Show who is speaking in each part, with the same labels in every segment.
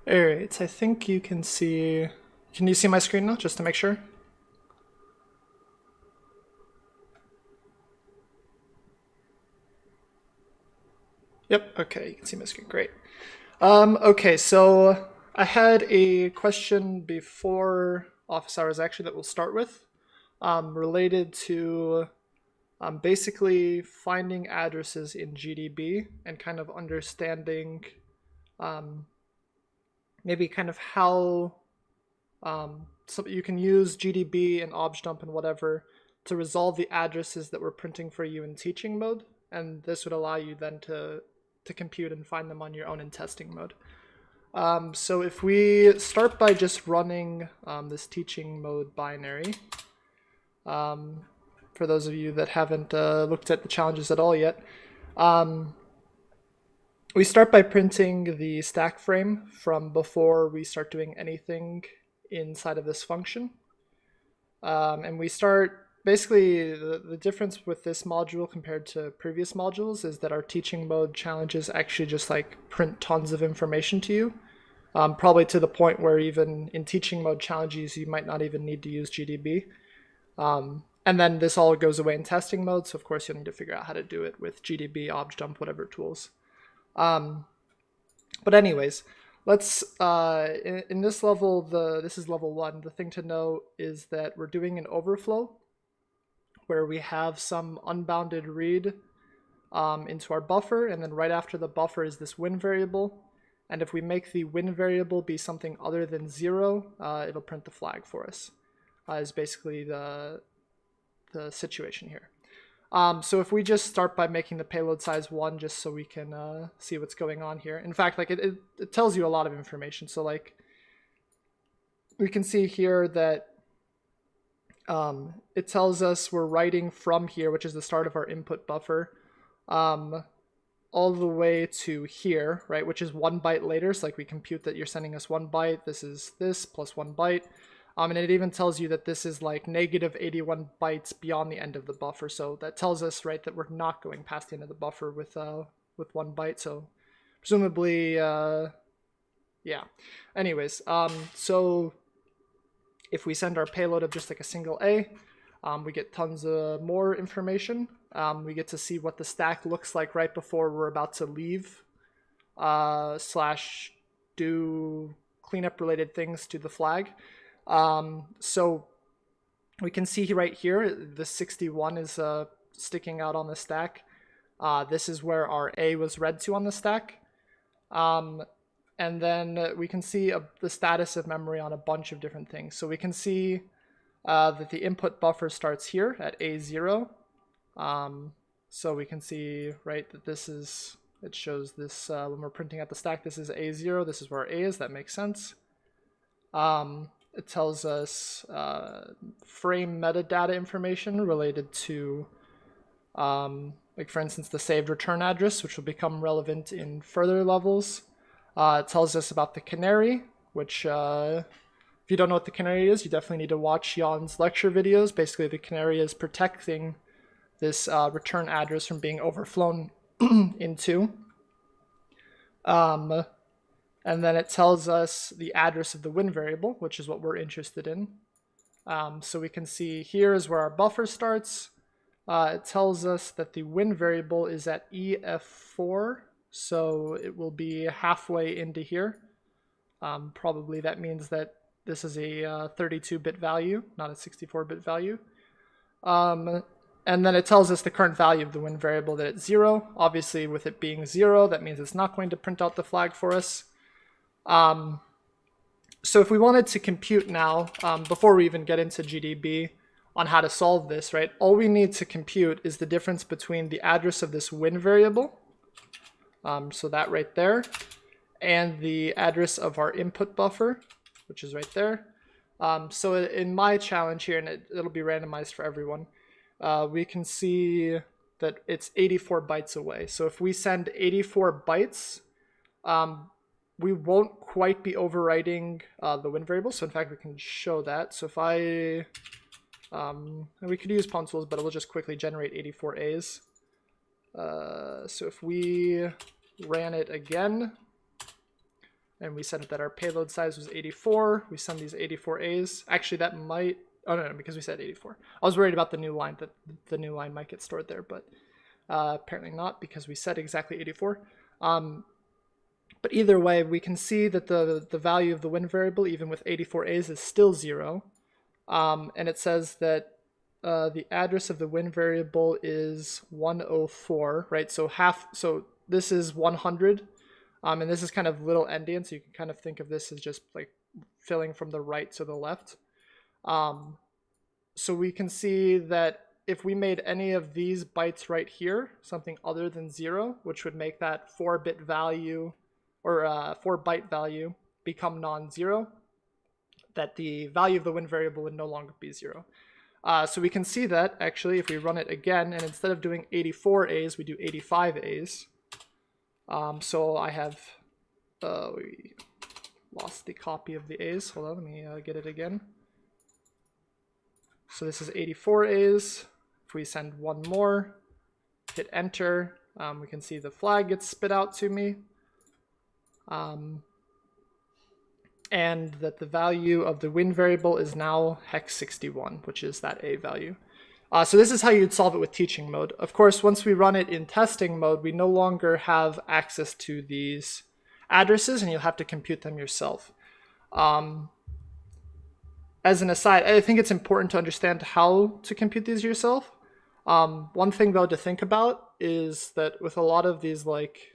Speaker 1: All right, I think you can see. Can you see my screen now, just to make sure? Yep, okay, you can see my screen, great. Okay, so I had a question before office hours actually that we'll start with, related to basically finding addresses in GDB and kind of understanding um, maybe kind of how so you can use GDB and objdump and whatever to resolve the addresses that we're printing for you in teaching mode, and this would allow you then to compute and find them on your own in testing mode. So if we start by just running this teaching mode binary, for those of you that haven't looked at the challenges at all yet, we start by printing the stack frame from before we start doing anything inside of this function. And we start, basically, the difference with this module compared to previous modules is that our teaching mode challenges actually just like print tons of information to you. Probably to the point where even in teaching mode challenges, you might not even need to use GDB. And then this all goes away in testing mode, so of course you'll need to figure out how to do it with GDB, objdump, whatever tools. But anyways, let's in this level, this is level 1. The thing to note is that we're doing an overflow where we have some unbounded read into our buffer, and then right after the buffer is this win variable. And if we make the win variable be something other than 0, it'll print the flag for us. Is basically the situation here. So if we just start by making the payload size 1, just so we can see what's going on here. In fact, like it tells you a lot of information. So like we can see here that it tells us we're writing from here, which is the start of our input buffer, all the way to here, right, which is 1 byte later. So like we compute that you're sending us 1 byte. This is this plus 1 byte. And it even tells you that this is like negative 81 bytes beyond the end of the buffer. So that tells us, right, that we're not going past the end of the buffer with 1 byte. So presumably, yeah. Anyways, so if we send our payload of just like a single A, we get tons of more information. We get to see what the stack looks like right before we're about to leave, slash do cleanup related things to the flag. So we can see right here, the 61 is sticking out on the stack. This is where our A was read to on the stack. And then we can see the status of memory on a bunch of different things. So we can see that the input buffer starts here at A0. So we can see, right, that this is, it shows this, when we're printing out the stack, this is A0, this is where A is, that makes sense. It tells us frame metadata information related to, like for instance, the saved return address, which will become relevant in further levels. It tells us about the canary, which if you don't know what the canary is, you definitely need to watch Jan's lecture videos. Basically, the canary is protecting this return address from being overflown into. And then it tells us the address of the win variable, which is what we're interested in. So we can see here is where our buffer starts. It tells us that the win variable is at EF4, so it will be halfway into here. Probably that means that this is a 32-bit value, not a 64-bit value. And then it tells us the current value of the win variable, that it's 0. Obviously, with it being 0, that means it's not going to print out the flag for us. So if we wanted to compute now, before we even get into GDB on how to solve this, right, all we need to compute is the difference between the address of this win variable, so that right there, and the address of our input buffer, which is right there. So in my challenge here, and it'll be randomized for everyone, we can see that it's 84 bytes away. So if we send 84 bytes, we won't quite be overwriting the win variable. So in fact, we can show that. So if I, we could use pawn tools, but it will just quickly generate 84 A's. So if we ran it again, and we said that our payload size was 84. We send these 84 A's. Actually, that might, oh no, because we said 84. I was worried about the new line, that the new line might get stored there, but apparently not, because we said exactly 84. But either way, we can see that the value of the win variable, even with 84 A's, is still 0. And it says that the address of the win variable is 104, right? So this is 100, and this is kind of little endian, so you can kind of think of this as just like filling from the right to the left. So we can see that if we made any of these bytes right here, something other than 0, which would make that 4-bit value or 4-byte value become non-zero, that the value of the win variable would no longer be 0. So we can see that, actually, if we run it again, and instead of doing 84 A's, we do 85 A's. So I have, we lost the copy of the A's. Hold on, let me get it again. So this is 84 A's. If we send one more, hit enter, we can see the flag gets spit out to me. And that the value of the win variable is now hex 61, which is that A value. So this is how you'd solve it with teaching mode. Of course, once we run it in testing mode, we no longer have access to these addresses, and you'll have to compute them yourself. As an aside, I think it's important to understand how to compute these yourself. One thing, though, to think about is that with a lot of these, like,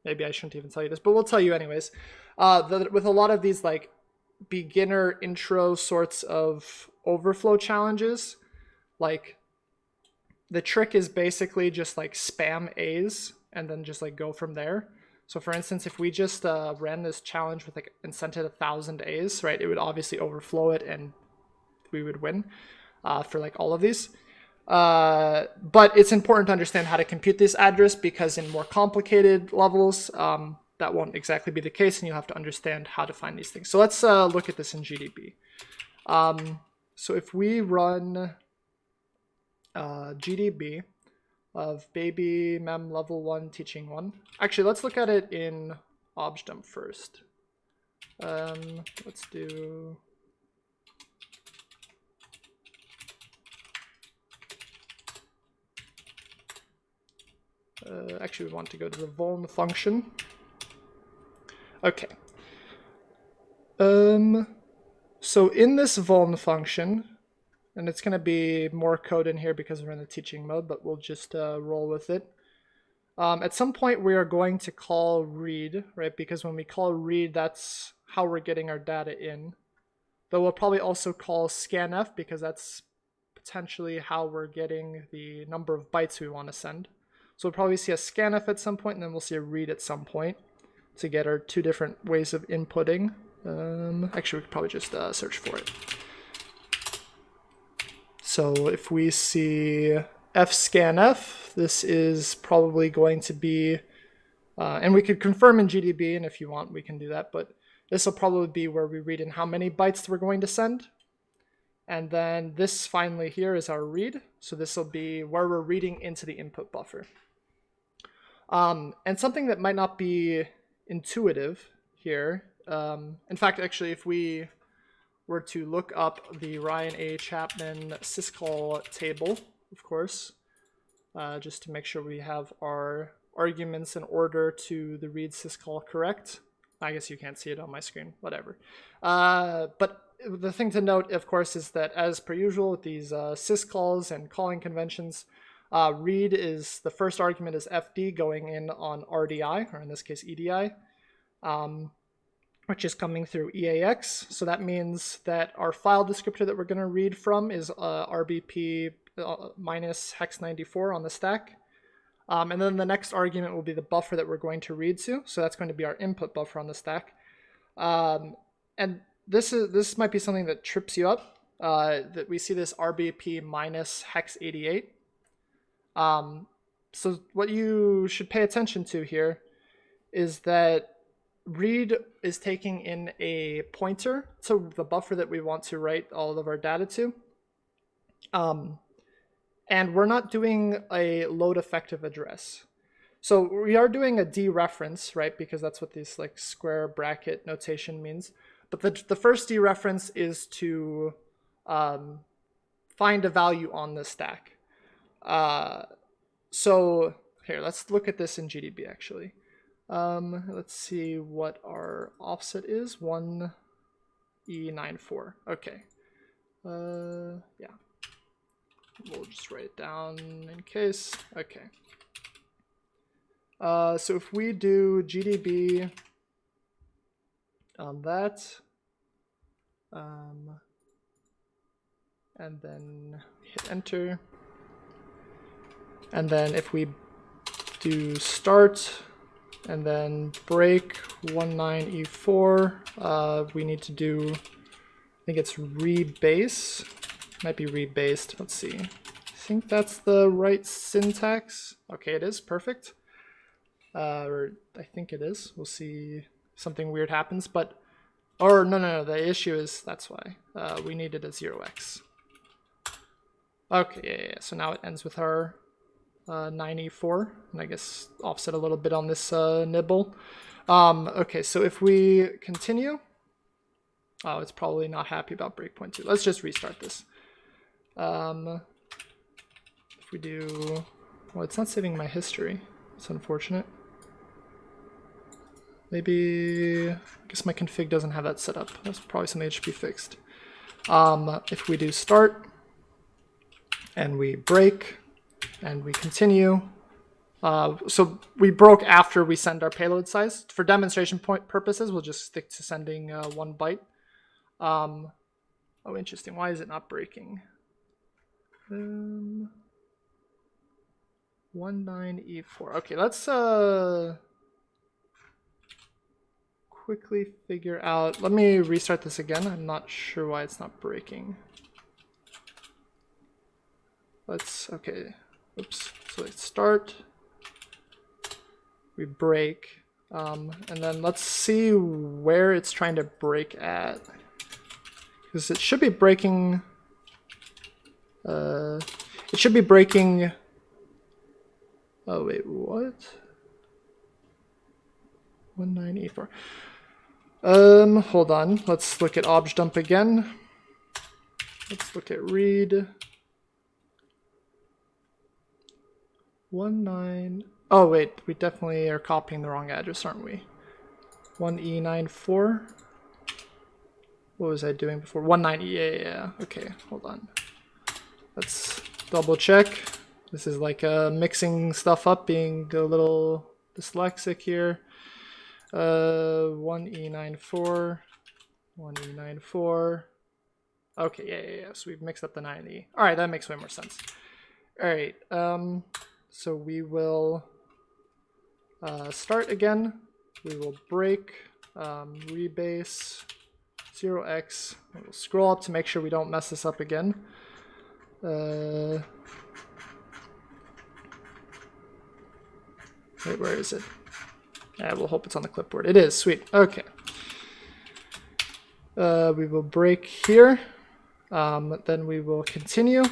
Speaker 1: maybe I shouldn't even tell you this, but we'll tell you anyways. That with a lot of these like beginner intro sorts of overflow challenges, like the trick is basically just like spam A's and then just like go from there. So for instance, if we just ran this challenge with like and sent it 1,000 A's, right, it would obviously overflow it and we would win for like all of these. But it's important to understand how to compute this address, because in more complicated levels, that won't exactly be the case, and you'll have to understand how to find these things. So let's look at this in GDB. So if we run GDB of baby mem level 1 teaching 1, actually let's look at it in objdump first. Let's do actually we want to go to the vuln function. Okay. So in this vuln function, and it's going to be more code in here because we're in the teaching mode, but we'll just roll with it. At some point we are going to call read, right? Because when we call read, that's how we're getting our data in. Though we'll probably also call scanf, because that's potentially how we're getting the number of bytes we want to send. So we'll probably see a scanf at some point, and then we'll see a read at some point to get our two different ways of inputting. Actually, we could probably just search for it. So if we see Fscanf, this is probably going to be, and we could confirm in GDB, and if you want, we can do that, but this will probably be where we read in how many bytes we're going to send. And then this finally here is our read. So this will be where we're reading into the input buffer. And something that might not be intuitive here, in fact, actually, if we were to look up the Ryan A. Chapman syscall table, of course, just to make sure we have our arguments in order to the read syscall correct. I guess you can't see it on my screen, whatever. But the thing to note, of course, is that as per usual with these syscalls and calling conventions, read is, the first argument is FD going in on RDI, or in this case EDI, which is coming through EAX. So that means that our file descriptor that we're going to read from is RBP minus hex 94 on the stack. And then the next argument will be the buffer that we're going to read to. So that's going to be our input buffer on the stack. And this might be something that trips you up, that we see this RBP minus hex 88. So what you should pay attention to here is that read is taking in a pointer to the buffer that we want to write all of our data to. And we're not doing a load effective address. So we are doing a dereference, right? Because that's what this like square bracket notation means. But the first dereference is to find a value on the stack. So here, let's look at this in GDB actually. Let's see what our offset is. 1E94. Okay. Yeah. We'll just write it down in case. Okay. So if we do GDB on that, and then hit enter, and then if we do start and then break 19E4, we need to do, I think it's rebase. Might be rebased. Let's see. I think that's the right syntax. Okay, it is perfect. Or I think it is. We'll see if something weird happens, but or no. The issue is that's why we needed a 0x. Okay, yeah. So now it ends with our 94, and I guess offset a little bit on this nibble. Okay, so if we continue, oh, it's probably not happy about breakpoint 2. Let's just restart this. If we do, well, it's not saving my history. It's unfortunate. Maybe, I guess my config doesn't have that set up. That's probably something that should be fixed. If we do start, and we break, and we continue, so we broke after we send our payload size. For demonstration point purposes, we'll just stick to sending 1 byte. Oh, interesting. Why is it not breaking? 19E4. Okay, let's quickly figure out. Let me restart this again. I'm not sure why it's not breaking. Let's, okay, oops. So let's start. We break, and then let's see where it's trying to break at. Because it should be breaking. It should be breaking. Oh wait, what? 19E4. Hold on. Let's look at obj dump again. Let's look at read. 19. Oh wait, we definitely are copying the wrong address, aren't we? 1E94. What was I doing before? 190. Yeah. Okay, hold on. Let's double check. This is like mixing stuff up, being a little dyslexic here. 1E94. 1E94. Okay, yeah. So we've mixed up the 9E. All right, that makes way more sense. All right. So we will start again. We will break, rebase, 0x. We'll scroll up to make sure we don't mess this up again. Wait, where is it? Yeah, we'll hope it's on the clipboard. It is, sweet. Okay. We will break here. Then we will continue.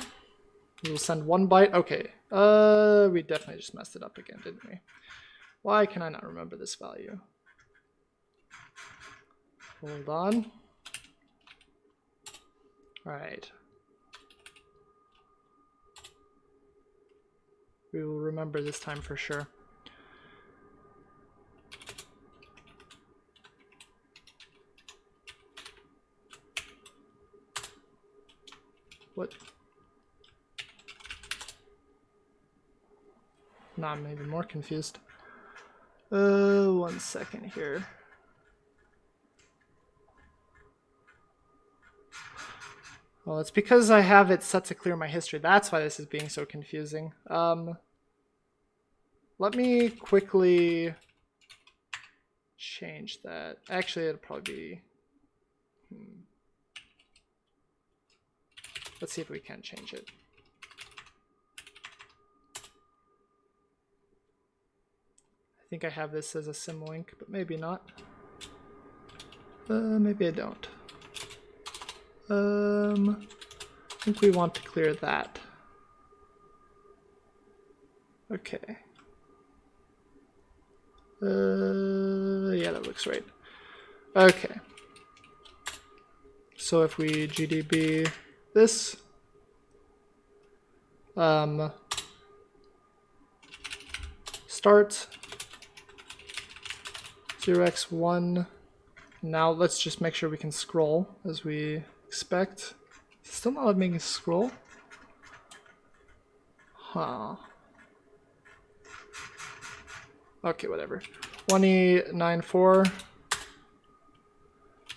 Speaker 1: We will send 1 byte. Okay. We definitely just messed it up again, didn't we? Why can I not remember this value? Hold on. All right. We will remember this time for sure. What? Now I'm even more confused. 1 second here. Well, it's because I have it set to clear my history. That's why this is being so confusing. Let me quickly change that. Actually, it'll probably be... Let's see if we can change it. I think I have this as a symlink, but maybe not. Maybe I don't. I think we want to clear that. Okay. Yeah, that looks right. Okay. So if we gdb this, start 0x1. Now let's just make sure we can scroll as we expect. Still not letting me scroll? Huh. Okay, whatever. 1E94.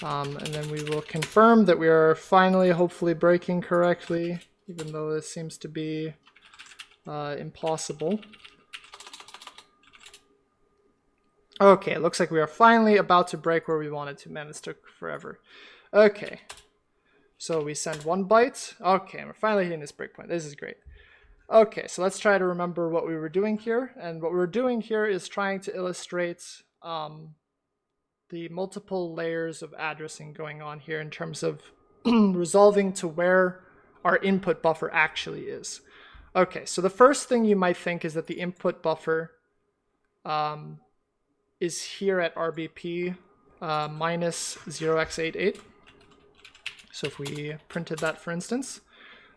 Speaker 1: And then we will confirm that we are finally, hopefully, breaking correctly, even though this seems to be impossible. Okay, it looks like we are finally about to break where we wanted to. Man, this took forever. Okay. So we send 1 byte. Okay, we're finally hitting this breakpoint. This is great. Okay, so let's try to remember what we were doing here. And what we're doing here is trying to illustrate the multiple layers of addressing going on here in terms of resolving to where our input buffer actually is. Okay, so the first thing you might think is that the input buffer is here at RBP minus 0x88. So if we printed that, for instance,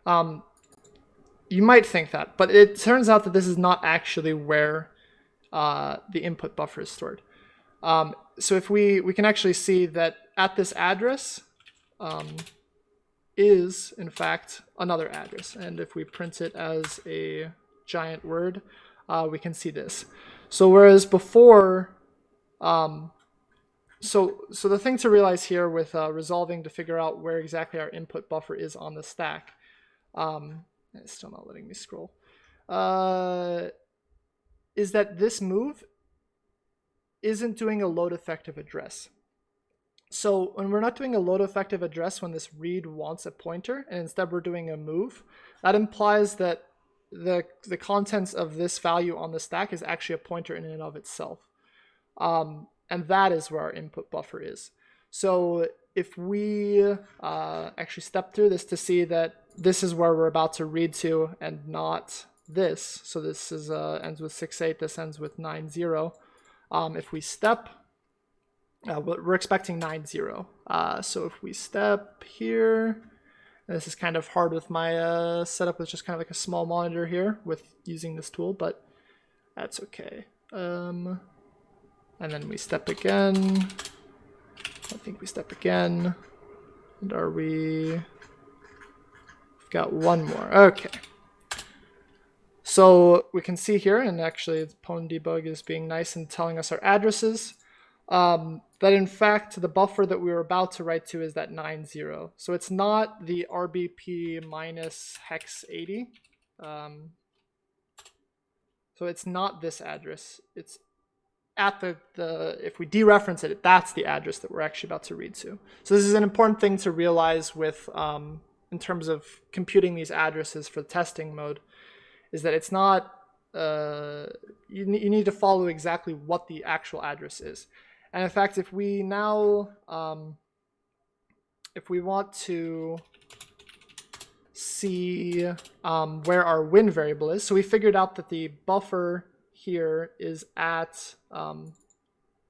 Speaker 1: you might think that, but it turns out that this is not actually where the input buffer is stored. So if we can actually see that at this address is, in fact, another address. And if we print it as a giant word, we can see this. So whereas before, so the thing to realize here with resolving to figure out where exactly our input buffer is on the stack, it's still not letting me scroll, is that this move isn't doing a load effective address. So when we're not doing a load effective address when this read wants a pointer, and instead we're doing a move, that implies that the contents of this value on the stack is actually a pointer in and of itself. And that is where our input buffer is. So if we actually step through this to see that this is where we're about to read to and not this, so this is ends with 6.8, this ends with 9.0. If we step, we're expecting 9.0. So if we step here, and this is kind of hard with my setup with just kind of like a small monitor here with using this tool, but that's okay. And then we step again. I think we step again. And are we? We've got one more. Okay. So we can see here, and actually pwn.debug is being nice and telling us our addresses, that in fact the buffer that we were about to write to is that 9.0. So it's not the RBP minus hex 80. So it's not this address. It's at the if we dereference it, that's the address that we're actually about to read to. So this is an important thing to realize with in terms of computing these addresses for the testing mode, is that it's not you need to follow exactly what the actual address is. And in fact, if we now if we want to see where our win variable is, so we figured out that the buffer here is at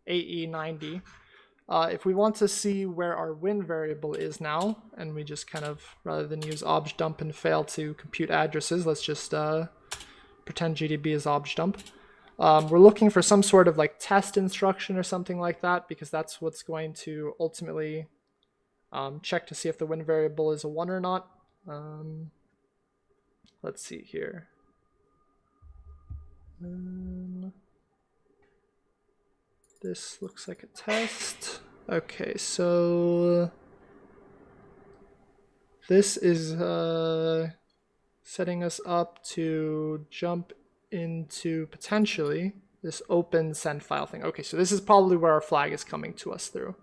Speaker 1: AE90. If we want to see where our win variable is now, and we just kind of, rather than use objdump and fail to compute addresses, let's just pretend GDB is objdump. We're looking for some sort of like test instruction or something like that, because that's what's going to ultimately check to see if the win variable is a 1 or not. Let's see here. This looks like a test. Okay, so this is setting us up to jump into potentially this open send file thing. Okay, so this is probably where our flag is coming to us through.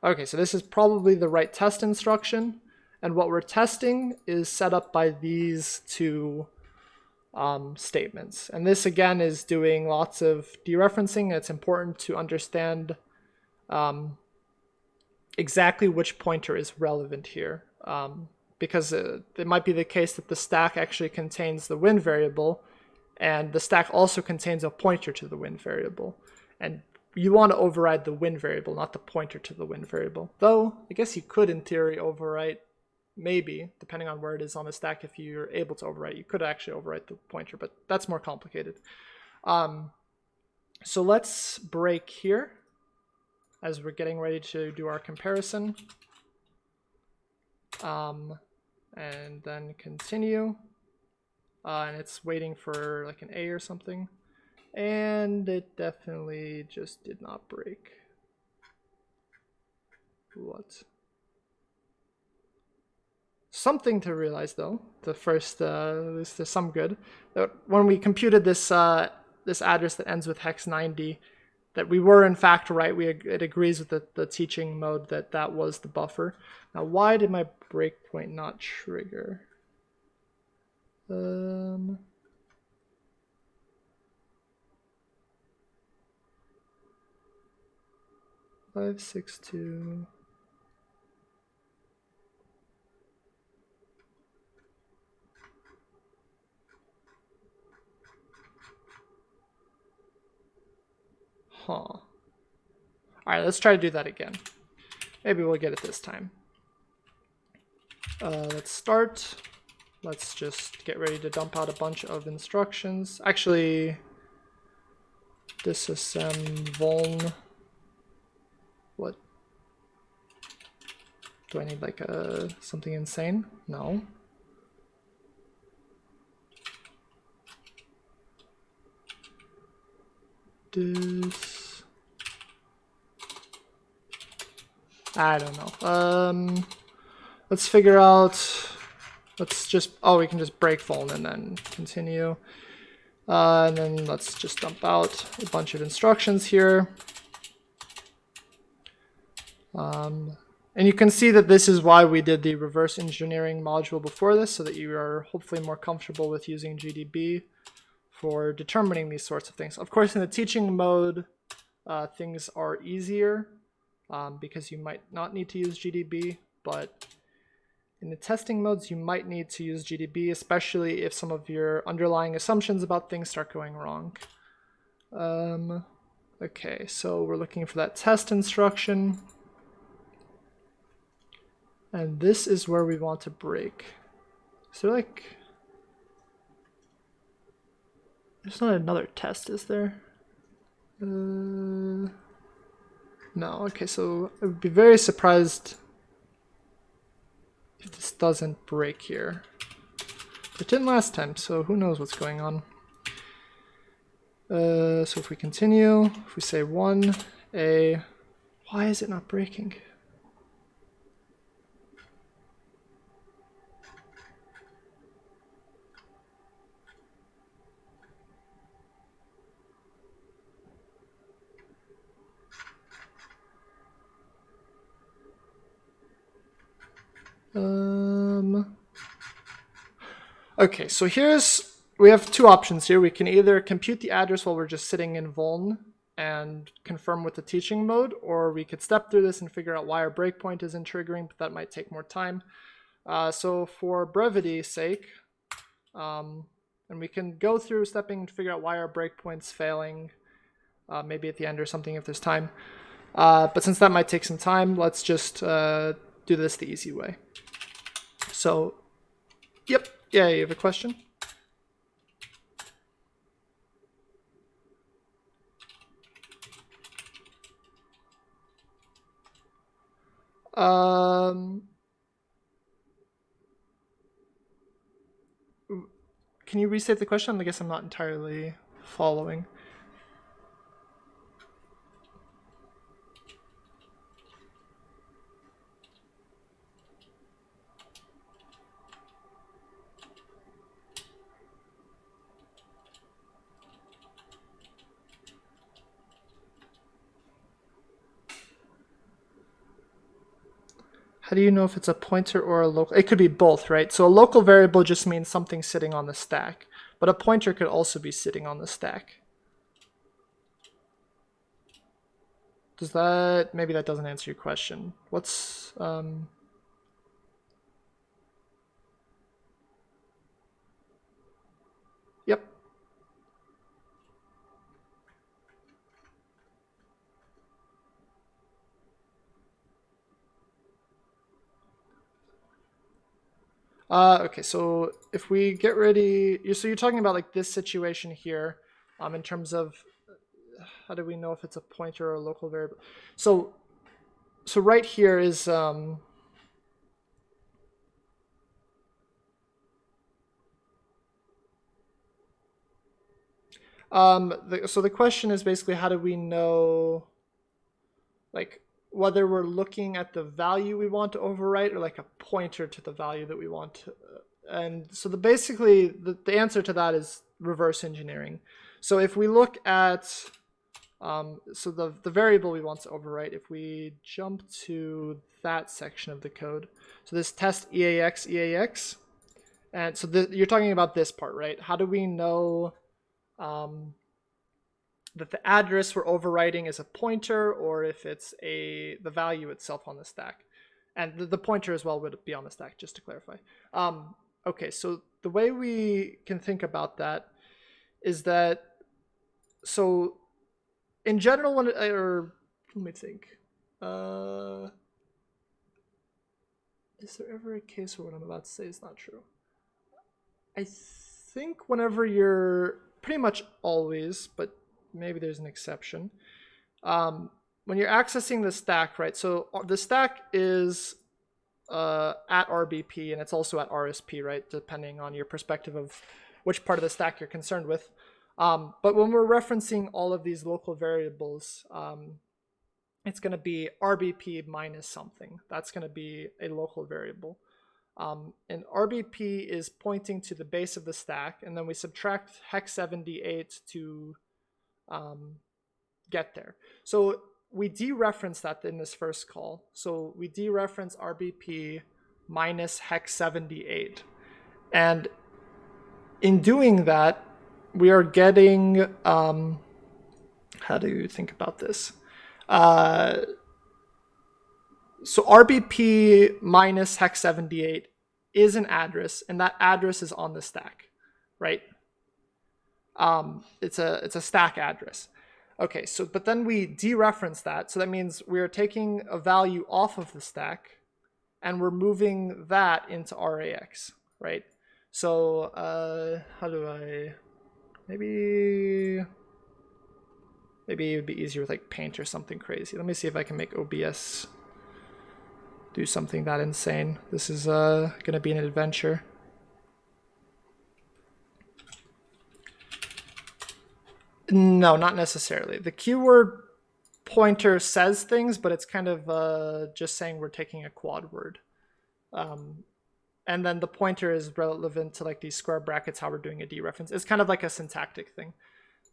Speaker 1: Okay, so this is probably the right test instruction, and what we're testing is set up by these two statements. And this again is doing lots of dereferencing. It's important to understand exactly which pointer is relevant here, because it might be the case that the stack actually contains the win variable, and the stack also contains a pointer to the win variable. And you want to override the win variable, not the pointer to the win variable. Though, I guess you could, in theory, overwrite, maybe, depending on where it is on the stack, if you're able to overwrite, you could actually overwrite the pointer, but that's more complicated. So let's break here as we're getting ready to do our comparison. And then continue. And it's waiting for like an A or something. And it definitely just did not break. What? Something to realize though, the first, there's some good. When we computed this this address that ends with hex 90, that we were in fact right. It agrees with the teaching mode that was the buffer. Now, why did my breakpoint not trigger? 562. Huh. All right, let's try to do that again. Maybe we'll get it this time. Let's start. Let's just get ready to dump out a bunch of instructions. Actually, disassemble vuln. What? Do I need like something insane? No. I don't know. Let's figure out. Let's just. Oh, we can just break vuln and then continue. And then let's just dump out a bunch of instructions here. And you can see that this is why we did the reverse engineering module before this, so that you are hopefully more comfortable with using GDB for determining these sorts of things. Of course, in the teaching mode, things are easier because you might not need to use GDB, but in the testing modes, you might need to use GDB, especially if some of your underlying assumptions about things start going wrong. Okay, so we're looking for that test instruction. And this is where we want to break. Is there like... There's not another test, is there? No, okay, so I would be very surprised if this doesn't break here. It didn't last time, so who knows what's going on. So if we continue, if we say 1A, why is it not breaking? Okay, so we have two options here. We can either compute the address while we're just sitting in vuln and confirm with the teaching mode, or we could step through this and figure out why our breakpoint isn't triggering, but that might take more time. So for brevity's sake, and we can go through stepping to figure out why our breakpoint's failing, maybe at the end or something if there's time. But since that might take some time, let's just do this the easy way. So, yep, yeah, you have a question? Can you restate the question? I guess I'm not entirely following. How do you know if it's a pointer or a local? It could be both, right? So a local variable just means something sitting on the stack, but a pointer could also be sitting on the stack. Does that, maybe that doesn't answer your question. What's, yep. Okay, so if we get ready, so you're talking about like this situation here, in terms of how do we know if it's a pointer or a local variable? So right here is so the question is basically how do we know like whether we're looking at the value we want to overwrite or like a pointer to the value that we want to, and so basically the answer to that is reverse engineering. So if we look at so the variable we want to overwrite, if we jump to that section of the code, so this test EAX, and so you're talking about this part, right? How do we know that the address we're overwriting is a pointer or if it's the value itself on the stack? And the pointer as well would be on the stack, just to clarify. Okay, so the way we can think about that is that, so in general, or let me think. Is there ever a case where what I'm about to say is not true? I think whenever you're pretty much always, but maybe there's an exception. When you're accessing the stack, right? So the stack is at RBP and it's also at RSP, right? Depending on your perspective of which part of the stack you're concerned with. But when we're referencing all of these local variables, it's going to be RBP minus something. That's going to be a local variable. And RBP is pointing to the base of the stack, and then we subtract hex 78 to get there. So we dereference that in this first call. So we dereference RBP minus hex 78. And in doing that, we are getting, how do you think about this? So RBP minus hex 78 is an address, and that address is on the stack, right? It's a stack address. Okay, so but then we dereference that, so that means we're taking a value off of the stack, and we're moving that into RAX, right? So how do I maybe it would be easier with like paint or something crazy. Let me see if I can make OBS do something that insane. This is gonna be an adventure. No, not necessarily. The keyword pointer says things, but it's kind of just saying we're taking a quad word. And then the pointer is relevant to like these square brackets, how we're doing a dereference. It's kind of like a syntactic thing.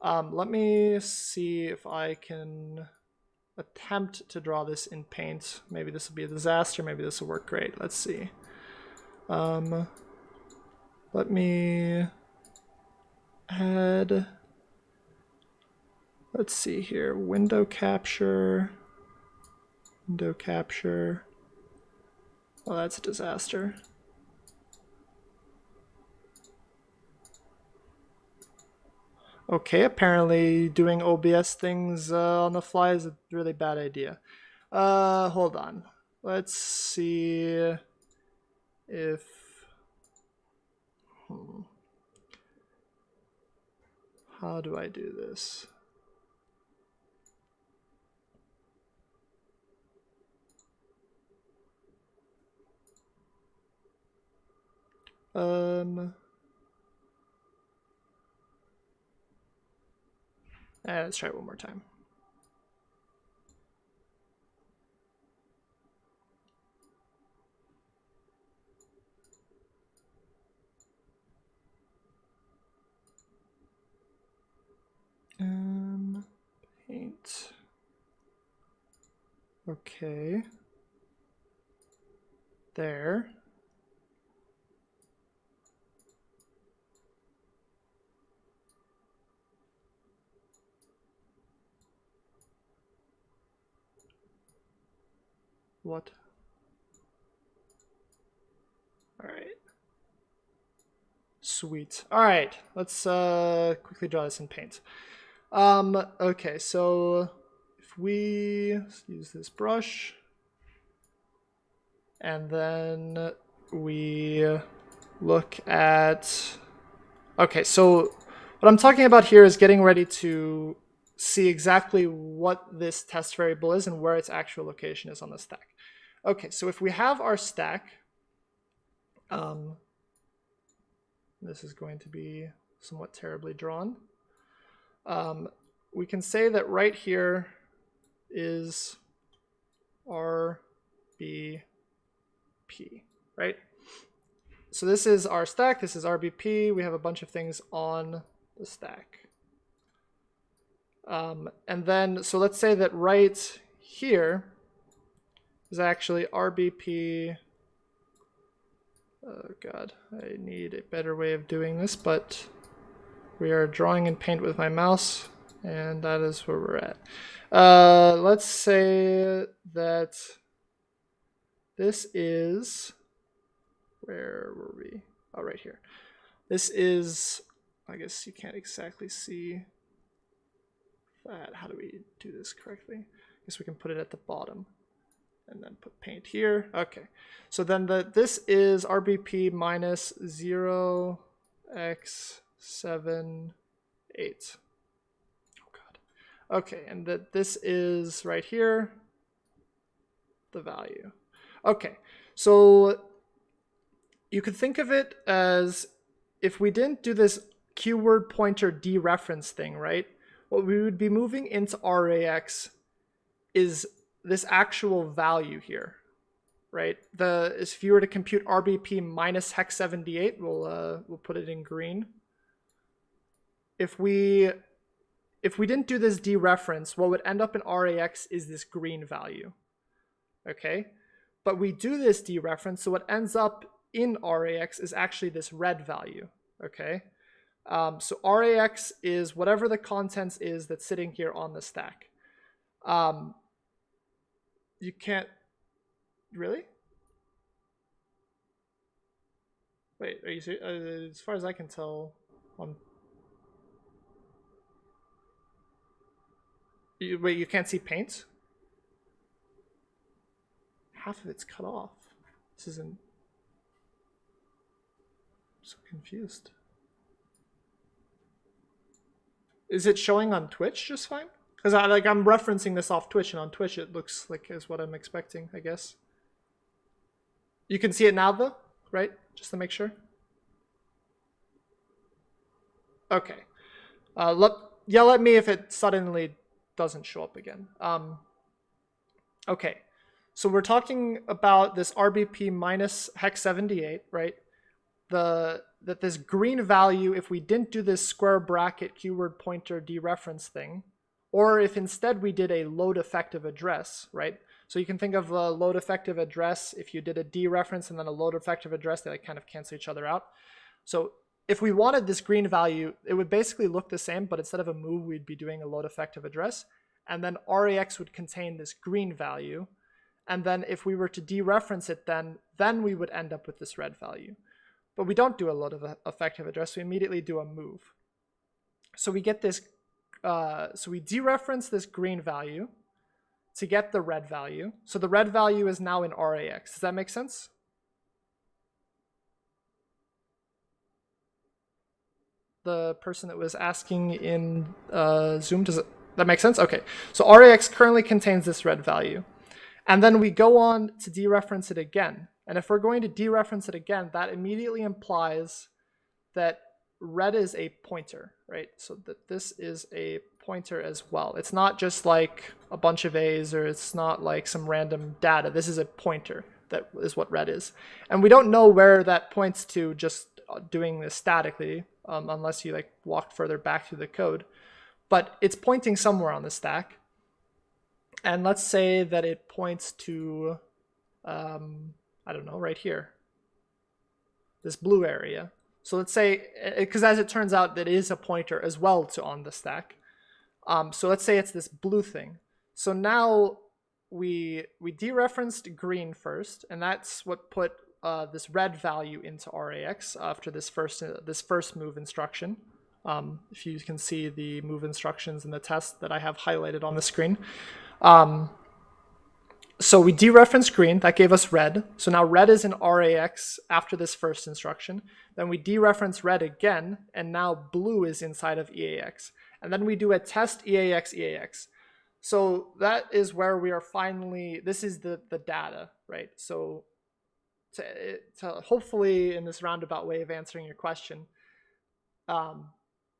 Speaker 1: Let me see if I can attempt to draw this in paint. Maybe this will be a disaster. Maybe this will work great. Let's see. Let me add, let's see here, window capture. Oh, that's a disaster. Okay, apparently doing OBS things on the fly is a really bad idea. Hold on. Let's see if... How do I do this? Let's try it one more time. Paint. Okay. There. What? All right. Sweet. All right. Let's quickly draw this in paint. Okay, so if we use this brush, and then we look at, okay, so what I'm talking about here is getting ready to see exactly what this test variable is and where its actual location is on the stack. Okay, so if we have our stack, this is going to be somewhat terribly drawn. We can say that right here is RBP, right? So this is our stack, this is RBP, we have a bunch of things on the stack. And then, so let's say that right here is actually RBP. Oh God, I need a better way of doing this, but we are drawing in paint with my mouse, and that is where we're at. Let's say that this is, where were we? Oh, right here. This is, I guess you can't exactly see that. How do we do this correctly? I guess we can put it at the bottom and then put paint here. Okay, so then this is RBP minus 0x78. Oh God. Okay, and that this is right here, the value. Okay, so you could think of it as if we didn't do this keyword pointer dereference thing, right? What we would be moving into RAX is this actual value here, right? If you were to compute RBP minus hex 78, we'll put it in green. If we didn't do this dereference, what would end up in RAX is this green value, okay? But we do this dereference, so what ends up in RAX is actually this red value, okay? So RAX is whatever the contents is that's sitting here on the stack. You can't, really? Wait, are you serious? As far as I can tell, wait, you can't see paint? Half of it's cut off. This isn't, I'm so confused. Is it showing on Twitch just fine? Because I'm referencing this off Twitch, and on Twitch it looks like is what I'm expecting, I guess. You can see it now though, right? Just to make sure. Okay. Yell at me if it suddenly doesn't show up again. Okay. So we're talking about this RBP minus hex 78, right? That this green value, if we didn't do this square bracket keyword pointer dereference thing, or if instead we did a load effective address, right? So you can think of a load effective address, if you did a dereference and then a load effective address, they like kind of cancel each other out. So if we wanted this green value, it would basically look the same, but instead of a move, we'd be doing a load effective address. And then RAX would contain this green value. And then if we were to dereference it, then we would end up with this red value. But we don't do a load of effective address, we immediately do a move. So we get this, so we dereference this green value to get the red value. So the red value is now in RAX. Does that make sense? The person that was asking in Zoom, does that make sense? Okay, so RAX currently contains this red value. And then we go on to dereference it again. And if we're going to dereference it again, that immediately implies that red is a pointer, right? So that this is a pointer as well. It's not just like a bunch of A's, or it's not like some random data. This is a pointer. That is what red is. And we don't know where that points to just doing this statically, unless you like walked further back through the code. But it's pointing somewhere on the stack. And let's say that it points to, I don't know, right here, this blue area. So let's say, because as it turns out, that is a pointer as well to on the stack. So let's say it's this blue thing. So now we dereferenced green first, and that's what put this red value into RAX after this first move instruction. If you can see the move instructions in the test that I have highlighted on the screen. So we dereferenced green, that gave us red. So now red is in RAX after this first instruction. Then we dereference red again, and now blue is inside of EAX. And then we do a test EAX. So that is where we are finally, this is the data, right? So to hopefully in this roundabout way of answering your question,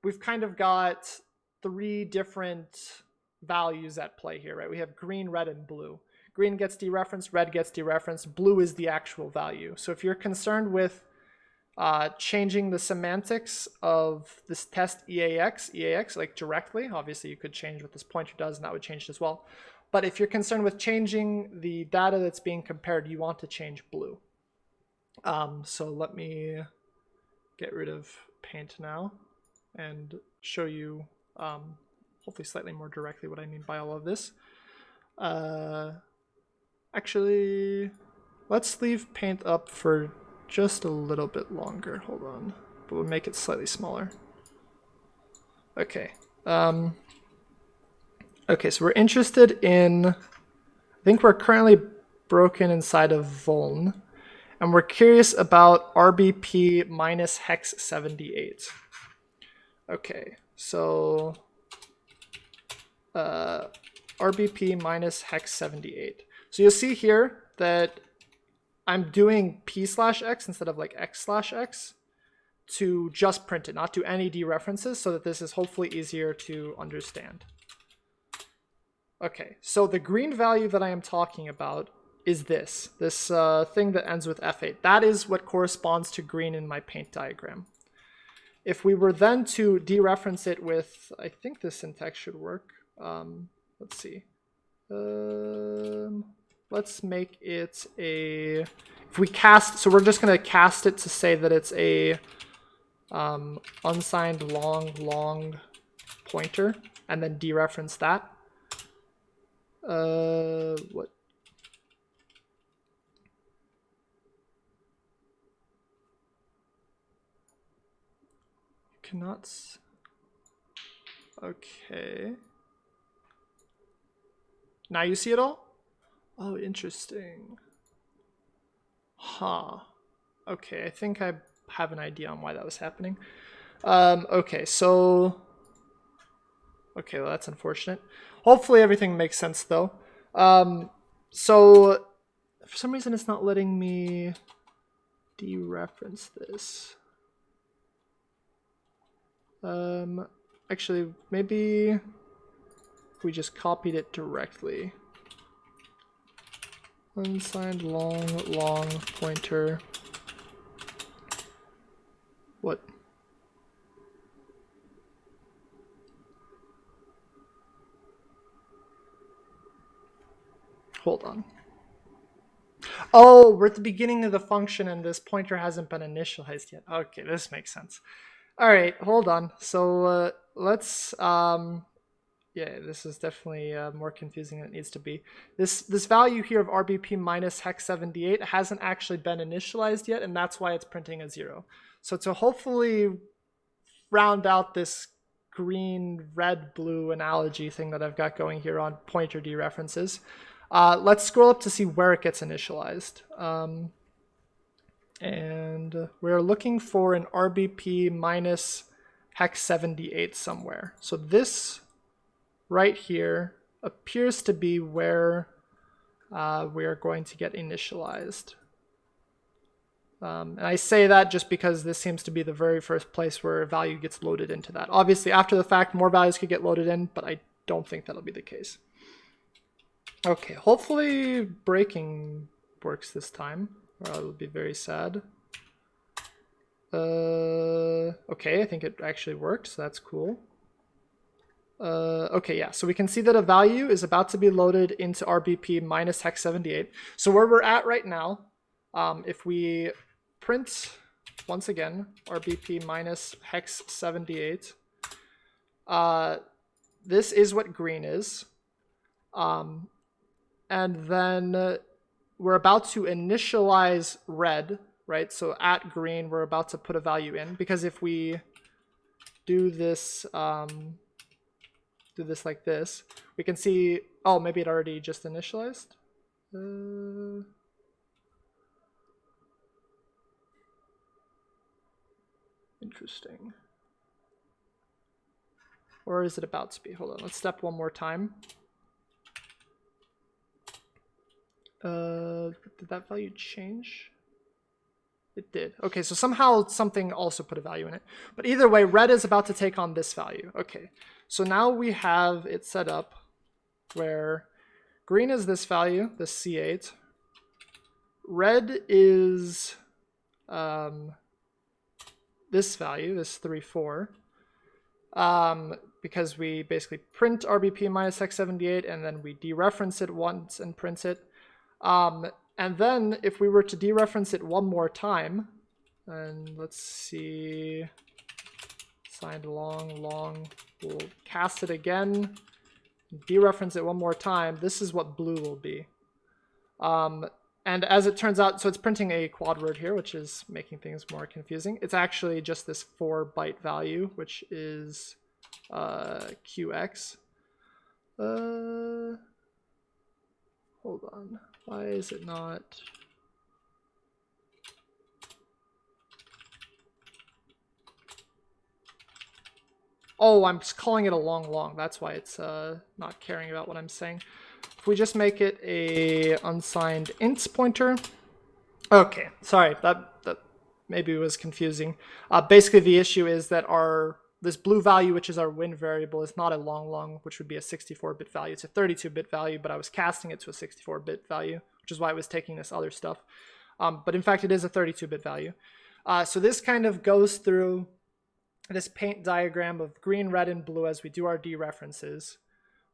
Speaker 1: we've kind of got 3 different values at play here, right? We have green, red, and blue. Green gets dereferenced, red gets dereferenced, blue is the actual value. So if you're concerned with changing the semantics of this test EAX like directly, obviously you could change what this pointer does and that would change it as well. But if you're concerned with changing the data that's being compared, you want to change blue. So let me get rid of paint now and show you hopefully slightly more directly what I mean by all of this. Actually, let's leave paint up for just a little bit longer. Hold on, but we'll make it slightly smaller. Okay. Okay, so we're interested in, I think we're currently broken inside of vuln, and we're curious about RBP minus hex 78. Okay, so RBP minus hex 78. So you'll see here that I'm doing p/x instead of like x/x to just print it, not do any dereferences, so that this is hopefully easier to understand. Okay, so the green value that I am talking about is this thing that ends with F8. That is what corresponds to green in my paint diagram. If we were then to dereference it with, I think this syntax should work. Let's see. Let's make it a, if we cast, so we're just going to cast it to say that it's a unsigned long pointer, and then dereference that. What? Cannot. Okay. Now you see it all? Oh, interesting. Huh. Okay, I think I have an idea on why that was happening. Okay, so... Okay, well, that's unfortunate. Hopefully everything makes sense, though. So, for some reason, it's not letting me dereference this. Actually, maybe we just copied it directly. Unsigned long pointer. What? Hold on. Oh, we're at the beginning of the function and this pointer hasn't been initialized yet. Okay, this makes sense. All right, hold on. So let's, yeah, this is definitely more confusing than it needs to be. This value here of RBP minus hex 78 hasn't actually been initialized yet, and that's why it's printing a 0. So to hopefully round out this green, red, blue analogy thing that I've got going here on pointer dereferences, let's scroll up to see where it gets initialized. And we're looking for an RBP minus hex 78 somewhere. So this right here appears to be where we are going to get initialized. And I say that just because this seems to be the very first place where a value gets loaded into that. Obviously, after the fact, more values could get loaded in, but I don't think that'll be the case. Okay, hopefully breaking works this time, or I will be very sad. Okay, I think it actually worked, so that's cool. Okay, yeah, so we can see that a value is about to be loaded into RBP minus hex 78. So where we're at right now, if we print, once again, RBP minus hex 78, this is what green is. And then we're about to initialize red, right? So at green, we're about to put a value in, because if we do this like this, we can see, oh, maybe it already just initialized. Interesting. Or is it about to be? Hold on, let's step one more time. Did that value change? It did. Okay, so somehow something also put a value in it. But either way, red is about to take on this value. Okay, so now we have it set up where green is this value, this C8. Red is this value, this 3, 4. Because we basically print RBP minus x78 and then we dereference it once and print it. And then if we were to dereference it one more time, and let's see, signed long, we'll cast it again, dereference it one more time, this is what blue will be. And as it turns out, so it's printing a quad word here, which is making things more confusing. It's actually just this 4-byte value, which is QX. Hold on. Why is it not? Oh, I'm just calling it a long. That's why it's not caring about what I'm saying. If we just make it a unsigned int pointer. Okay, sorry, that maybe was confusing. Basically, the issue is that this blue value, which is our win variable, is not a long, which would be a 64-bit value. It's a 32-bit value, but I was casting it to a 64-bit value, which is why it was taking this other stuff. But in fact, it is a 32-bit value. So this kind of goes through this paint diagram of green, red, and blue as we do our dereferences,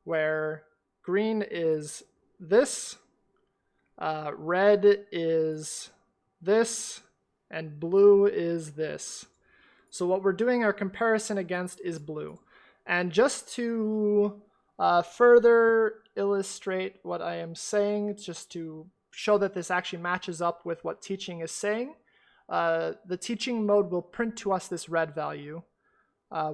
Speaker 1: where green is this, red is this, and blue is this. So what we're doing our comparison against is blue. And just to further illustrate what I am saying, just to show that this actually matches up with what teaching is saying, the teaching mode will print to us this red value,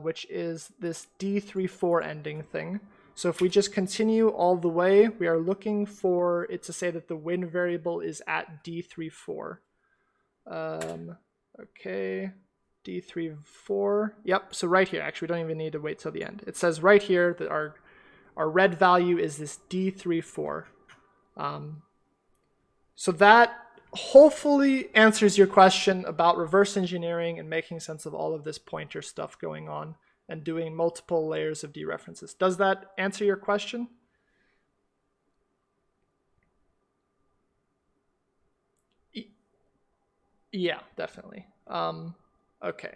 Speaker 1: which is this D34 ending thing. So if we just continue all the way, we are looking for it to say that the win variable is at D34. Okay, D34. Yep, so right here, actually, we don't even need to wait till the end. It says right here that our red value is this D34. So that hopefully answers your question about reverse engineering and making sense of all of this pointer stuff going on and doing multiple layers of dereferences. Does that answer your question? Yeah, definitely. Okay.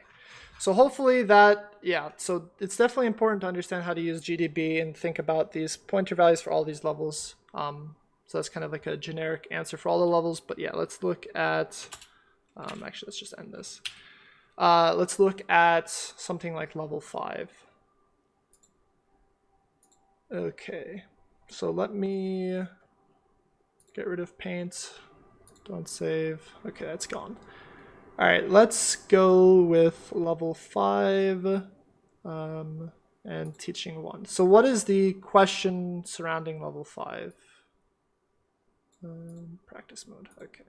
Speaker 1: So hopefully that, yeah, so it's definitely important to understand how to use GDB and think about these pointer values for all these levels. So that's kind of like a generic answer for all the levels. But yeah, let's look at, actually, let's just end this. Let's look at something like level 5. Okay, so let me get rid of paint. Don't save. Okay, that's gone. All right, let's go with level 5 and teaching 1. So what is the question surrounding level 5? Practice mode, okay.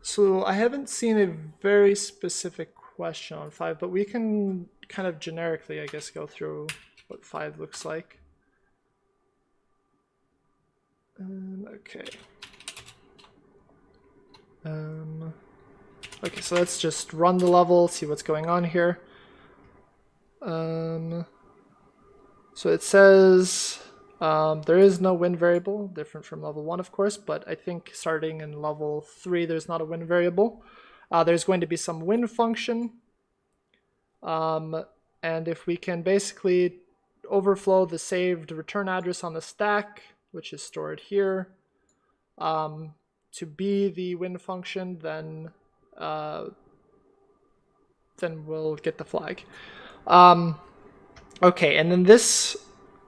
Speaker 1: So I haven't seen a very specific question on 5, but we can kind of generically, I guess, go through what 5 looks like. Okay. Okay, so let's just run the level, see what's going on here. So it says there is no win variable, different from level 1, of course, but I think starting in level 3, there's not a win variable. There's going to be some win function. And if we can basically overflow the saved return address on the stack, which is stored here, to be the win function, then then we'll get the flag. Okay, and then this,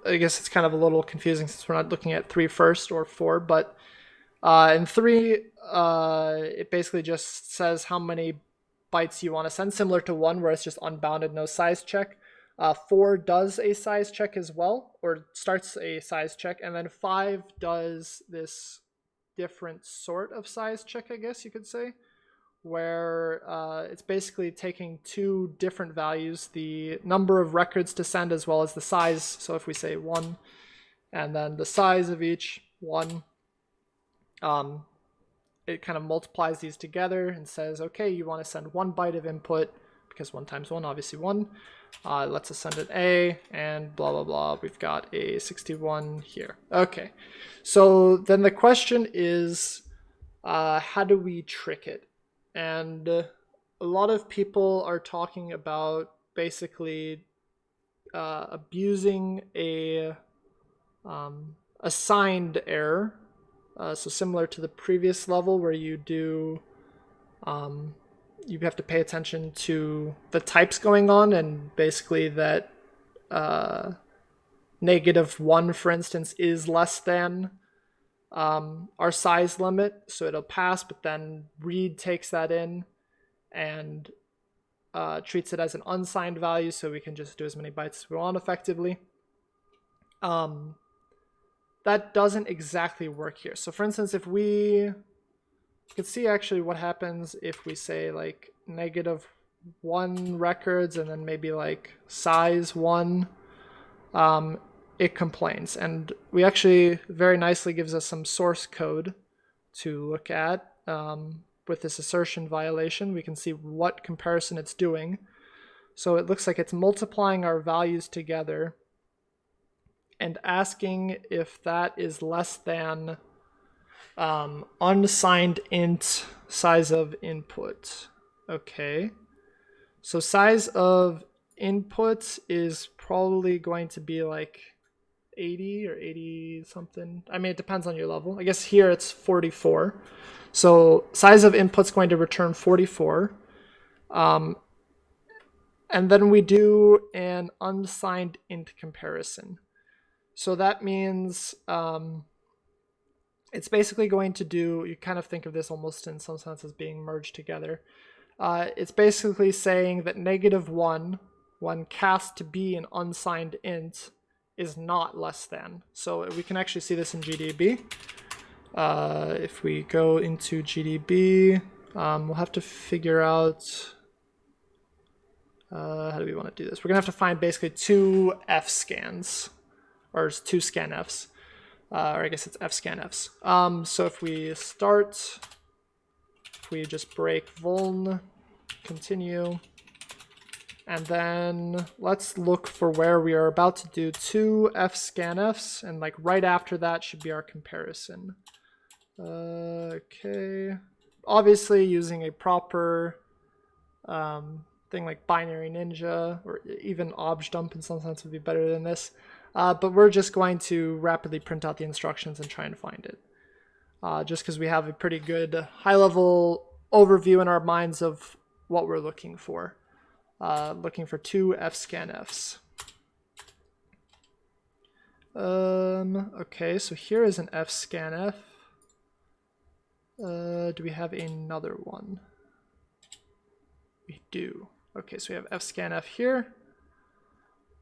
Speaker 1: I guess it's kind of a little confusing since we're not looking at 3 first or 4, but in 3, it basically just says how many bytes you want to send, similar to 1 where it's just unbounded, no size check. 4 does a size check as well, or starts a size check, and then 5 does this different sort of size check, I guess you could say, where it's basically taking 2 different values, the number of records to send as well as the size. So if we say 1 and then the size of each 1, it kind of multiplies these together and says, okay, you want to send 1 byte of input, because 1 times 1, obviously 1. Let's us send an A, and blah, blah, blah. We've got a 61 here. Okay, so then the question is, how do we trick it? And a lot of people are talking about basically abusing a assigned error. So similar to the previous level where you do, you have to pay attention to the types going on, and basically that -1, for instance, is less than our size limit, so it'll pass, but then read takes that in and treats it as an unsigned value, so we can just do as many bytes as we want effectively. That doesn't exactly work here. So for instance, if you can see actually what happens if we say like -1 records and then maybe like size 1, it complains. And we actually very nicely gives us some source code to look at. With this assertion violation, we can see what comparison it's doing. So it looks like it's multiplying our values together and asking if that is less than unsigned int size of input. Okay, so size of input is probably going to be like 80 or 80 something. I mean, it depends on your level. I guess here it's 44. So size of input's going to return 44. And then we do an unsigned int comparison. So that means it's basically going to do, you kind of think of this almost in some sense as being merged together. It's basically saying that -1, when cast to be an unsigned int, is not less than. So we can actually see this in GDB. If we go into GDB, we'll have to figure out how do we want to do this. We're going to have to find basically 2 Fscans, or 2 Scanfs, or I guess it's Fscanfs. So if we start, if we just break vuln, continue, and then let's look for where we are about to do 2 Fscanfs, and like right after that should be our comparison. Okay, obviously using a proper thing like binary ninja or even objdump in some sense would be better than this, but we're just going to rapidly print out the instructions and try and find it, just because we have a pretty good high-level overview in our minds of what we're looking for. Looking for 2 Fscanfs. Okay, so here is an Fscanf. Do we have another one? We do. Okay, so we have Fscanf here.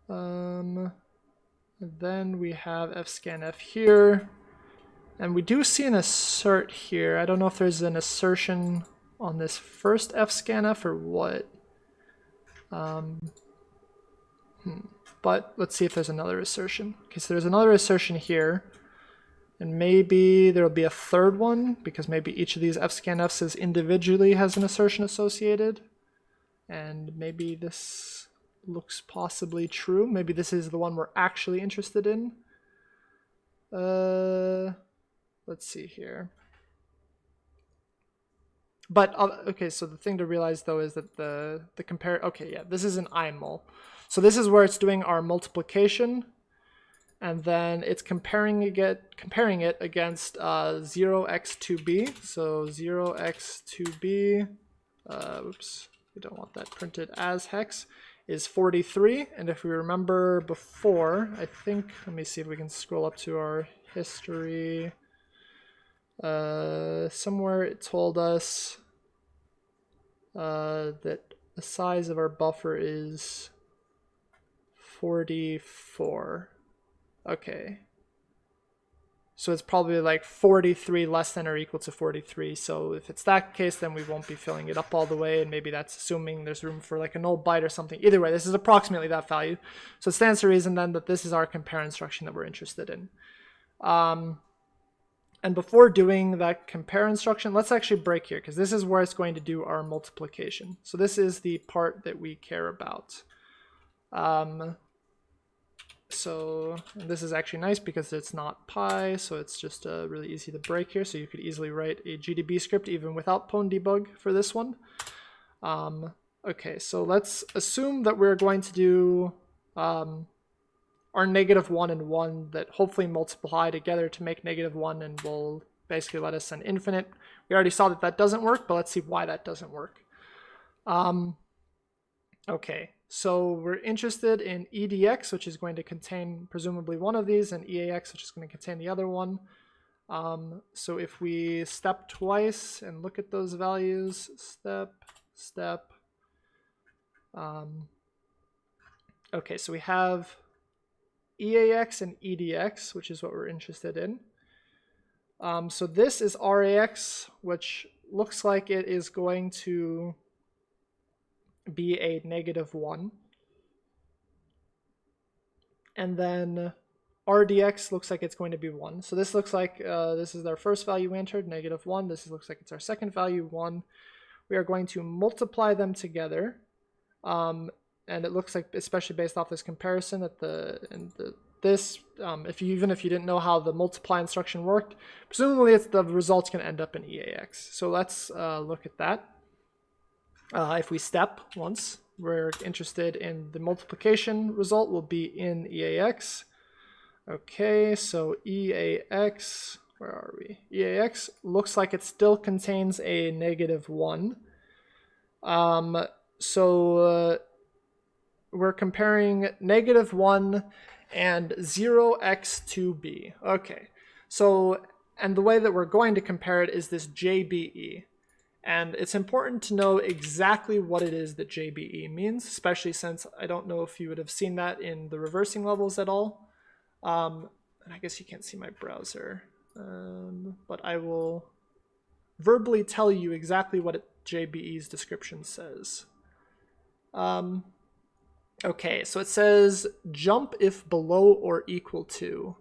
Speaker 1: And then we have Fscanf here. And we do see an assert here. I don't know if there's an assertion on this first Fscanf or what. But let's see if there's another assertion. Okay, so there's another assertion here. And maybe there'll be a third one, because maybe each of these Fscanfs individually has an assertion associated. And maybe this looks possibly true. Maybe this is the one we're actually interested in. Let's see here. But, okay, so the thing to realize, though, is that the compare... Okay, yeah, this is an imul. So this is where it's doing our multiplication, and then it's comparing it against 0x2b. So 0x2b, oops, we don't want that printed as hex, is 43. And if we remember before, I think, let me see if we can scroll up to our history. Somewhere it told us that the size of our buffer is 44. Okay. So it's probably like 43 less than or equal to 43. So if it's that case, then we won't be filling it up all the way. And maybe that's assuming there's room for like a null byte or something. Either way, this is approximately that value. So it stands to reason then that this is our compare instruction that we're interested in. And before doing that compare instruction, let's actually break here, because this is where it's going to do our multiplication. So this is the part that we care about. So this is actually nice because it's not pi, so it's just really easy to break here. So you could easily write a GDB script even without pwn.debug for this one. Okay, so let's assume that we're going to do our -1 and 1 that hopefully multiply together to make -1 and will basically let us send infinite. We already saw that that doesn't work, but let's see why that doesn't work. Okay, so we're interested in EDX, which is going to contain presumably one of these, and EAX, which is going to contain the other one. So if we step twice and look at those values, step. Okay, so we have EAX and EDX, which is what we're interested in. So this is RAX, which looks like it is going to be a -1. And then RDX looks like it's going to be 1. So this looks like this is our first value we entered, -1. This looks like it's our second value, 1. We are going to multiply them together. And it looks like, especially based off this comparison, that even if you didn't know how the multiply instruction worked, presumably the result's going to end up in EAX. So let's look at that. If we step once, we're interested in the multiplication result will be in EAX. Okay, so EAX, where are we? EAX looks like it still contains a -1. So we're comparing -1 and 0x2b. Okay, so, and the way that we're going to compare it is this JBE. And it's important to know exactly what it is that JBE means, especially since I don't know if you would have seen that in the reversing levels at all. And I guess you can't see my browser, but I will verbally tell you exactly what JBE's description says. Okay, so it says jump if below or equal to.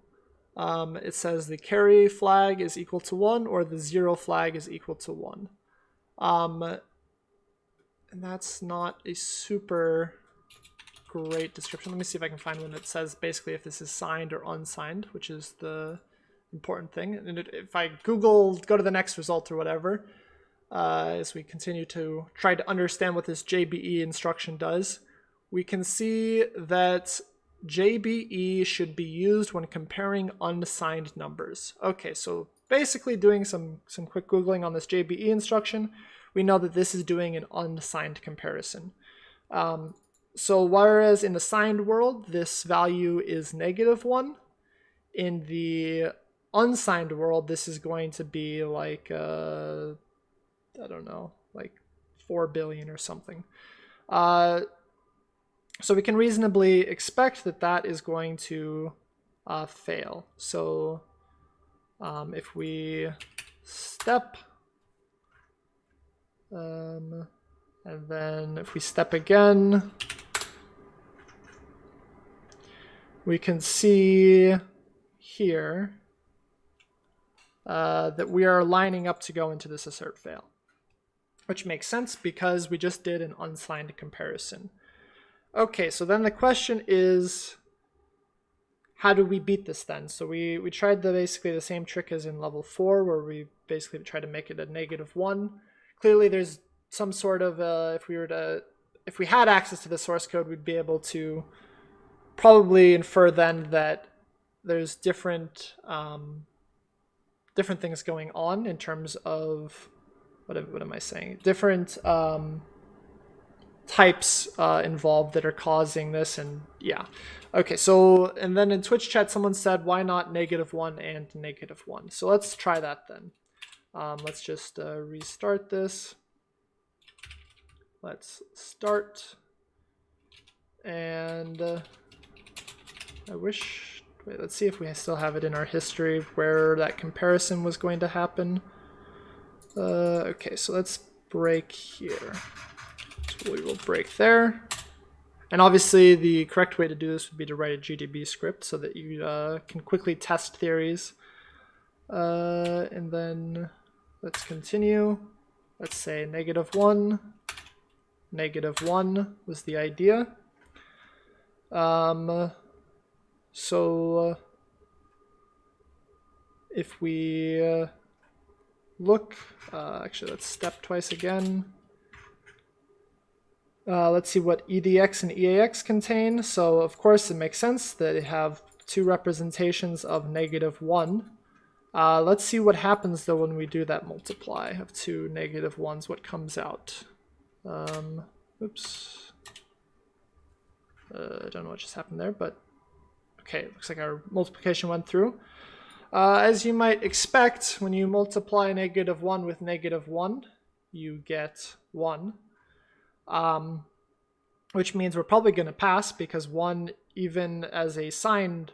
Speaker 1: It says the carry flag is equal to 1 or the 0 flag is equal to 1. And that's not a super great description. Let me see if I can find one that says basically if this is signed or unsigned, which is the important thing. And if I go to the next result or whatever, as we continue to try to understand what this JBE instruction does, we can see that JBE should be used when comparing unsigned numbers. Okay, so basically doing some quick Googling on this JBE instruction, we know that this is doing an unsigned comparison. So whereas in the signed world, this value is -1, in the unsigned world, this is going to be like, I don't know, like 4 billion or something. So we can reasonably expect that that is going to fail. So if we step, and then if we step again, we can see here that we are lining up to go into this assert fail, which makes sense because we just did an unsigned comparison. Okay, so then the question is, how do we beat this then? So we tried basically the same trick as in level 4, where we basically tried to make it a -1. Clearly there's some sort of, if we had access to the source code, we'd be able to probably infer then that there's different things going on in terms of, what am I saying? Different types involved that are causing this, and yeah. Okay, so, and then in Twitch chat, someone said, why not -1 and -1? So let's try that then. Let's just restart this. Let's start. And I wish, wait, let's see if we still have it in our history where that comparison was going to happen. Okay, so let's break here. So we will break there. And obviously the correct way to do this would be to write a GDB script so that you can quickly test theories. And then let's continue. Let's say -1. -1 was the idea. So if we look, actually let's step twice again. Let's see what EDX and EAX contain. So of course it makes sense that they have two representations of -1. Let's see what happens though when we do that multiply of two -1s, what comes out. Oops. I don't know what just happened there, but okay, it looks like our multiplication went through. As you might expect, when you multiply -1 with -1, you get 1. Which means we're probably going to pass because 1, even as a signed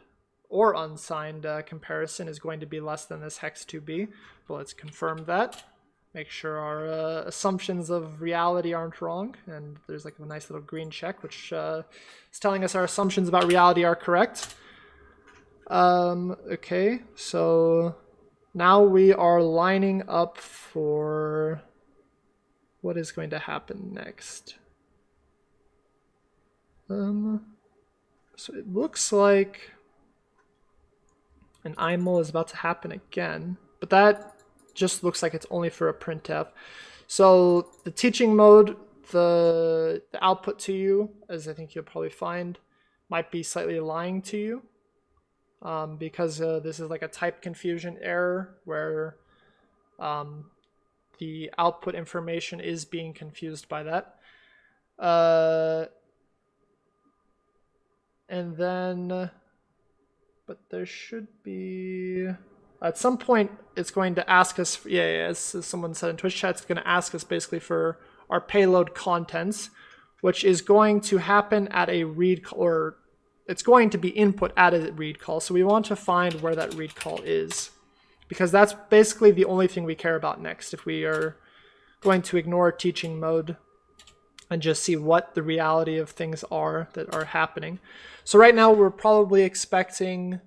Speaker 1: or unsigned comparison, is going to be less than this hex 2b. But let's confirm that. Make sure our assumptions of reality aren't wrong. And there's like a nice little green check, which is telling us our assumptions about reality are correct. Okay, so now we are lining up for what is going to happen next. So it looks like an IML is about to happen again, but that just looks like it's only for a printf. So the teaching mode, the output to you, as I think you'll probably find, might be slightly lying to you because this is like a type confusion error where the output information is being confused by that. And then, but there should be, at some point, it's going to ask us, as someone said in Twitch chat, it's going to ask us basically for our payload contents, which is going to happen at a read call, or it's going to be input at a read call. So we want to find where that read call is, because that's basically the only thing we care about next. If we are going to ignore teaching mode and just see what the reality of things are that are happening. So right now we're probably expecting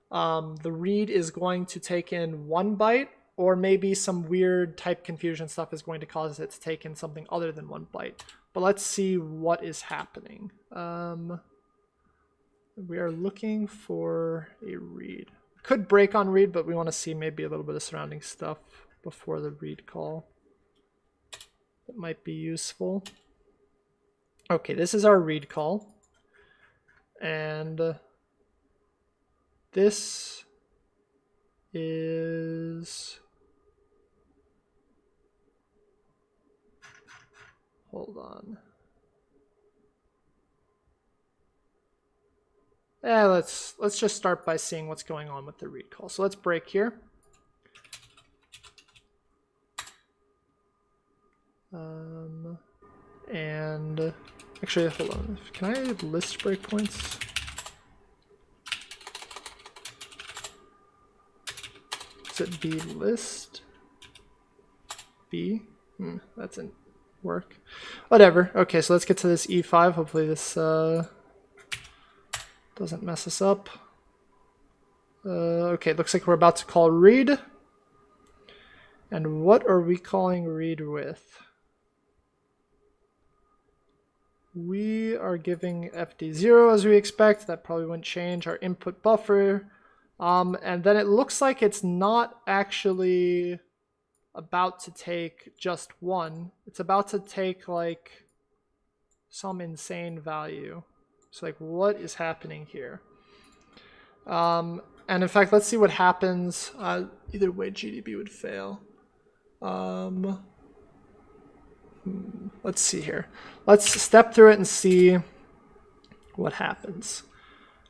Speaker 1: the read is going to take in 1 byte, or maybe some weird type confusion stuff is going to cause it to take in something other than 1 byte. But let's see what is happening. We are looking for a read. Could break on read, but we want to see maybe a little bit of surrounding stuff before the read call. That might be useful. Okay, this is our read call. And this is, hold on. Let's just start by seeing what's going on with the read call. So let's break here. And actually, hold on. Can I list breakpoints? Is it B list? B? That didn't work. Whatever. Okay, so let's get to this E5. Hopefully this doesn't mess us up. Okay, it looks like we're about to call read. And what are we calling read with? We are giving FD0 as we expect. That probably wouldn't change. Our input buffer. And then it looks like it's not actually about to take just 1. It's about to take like some insane value. So like, what is happening here? And in fact, let's see what happens. Either way, GDB would fail. Let's let's see here. Let's step through it and see what happens.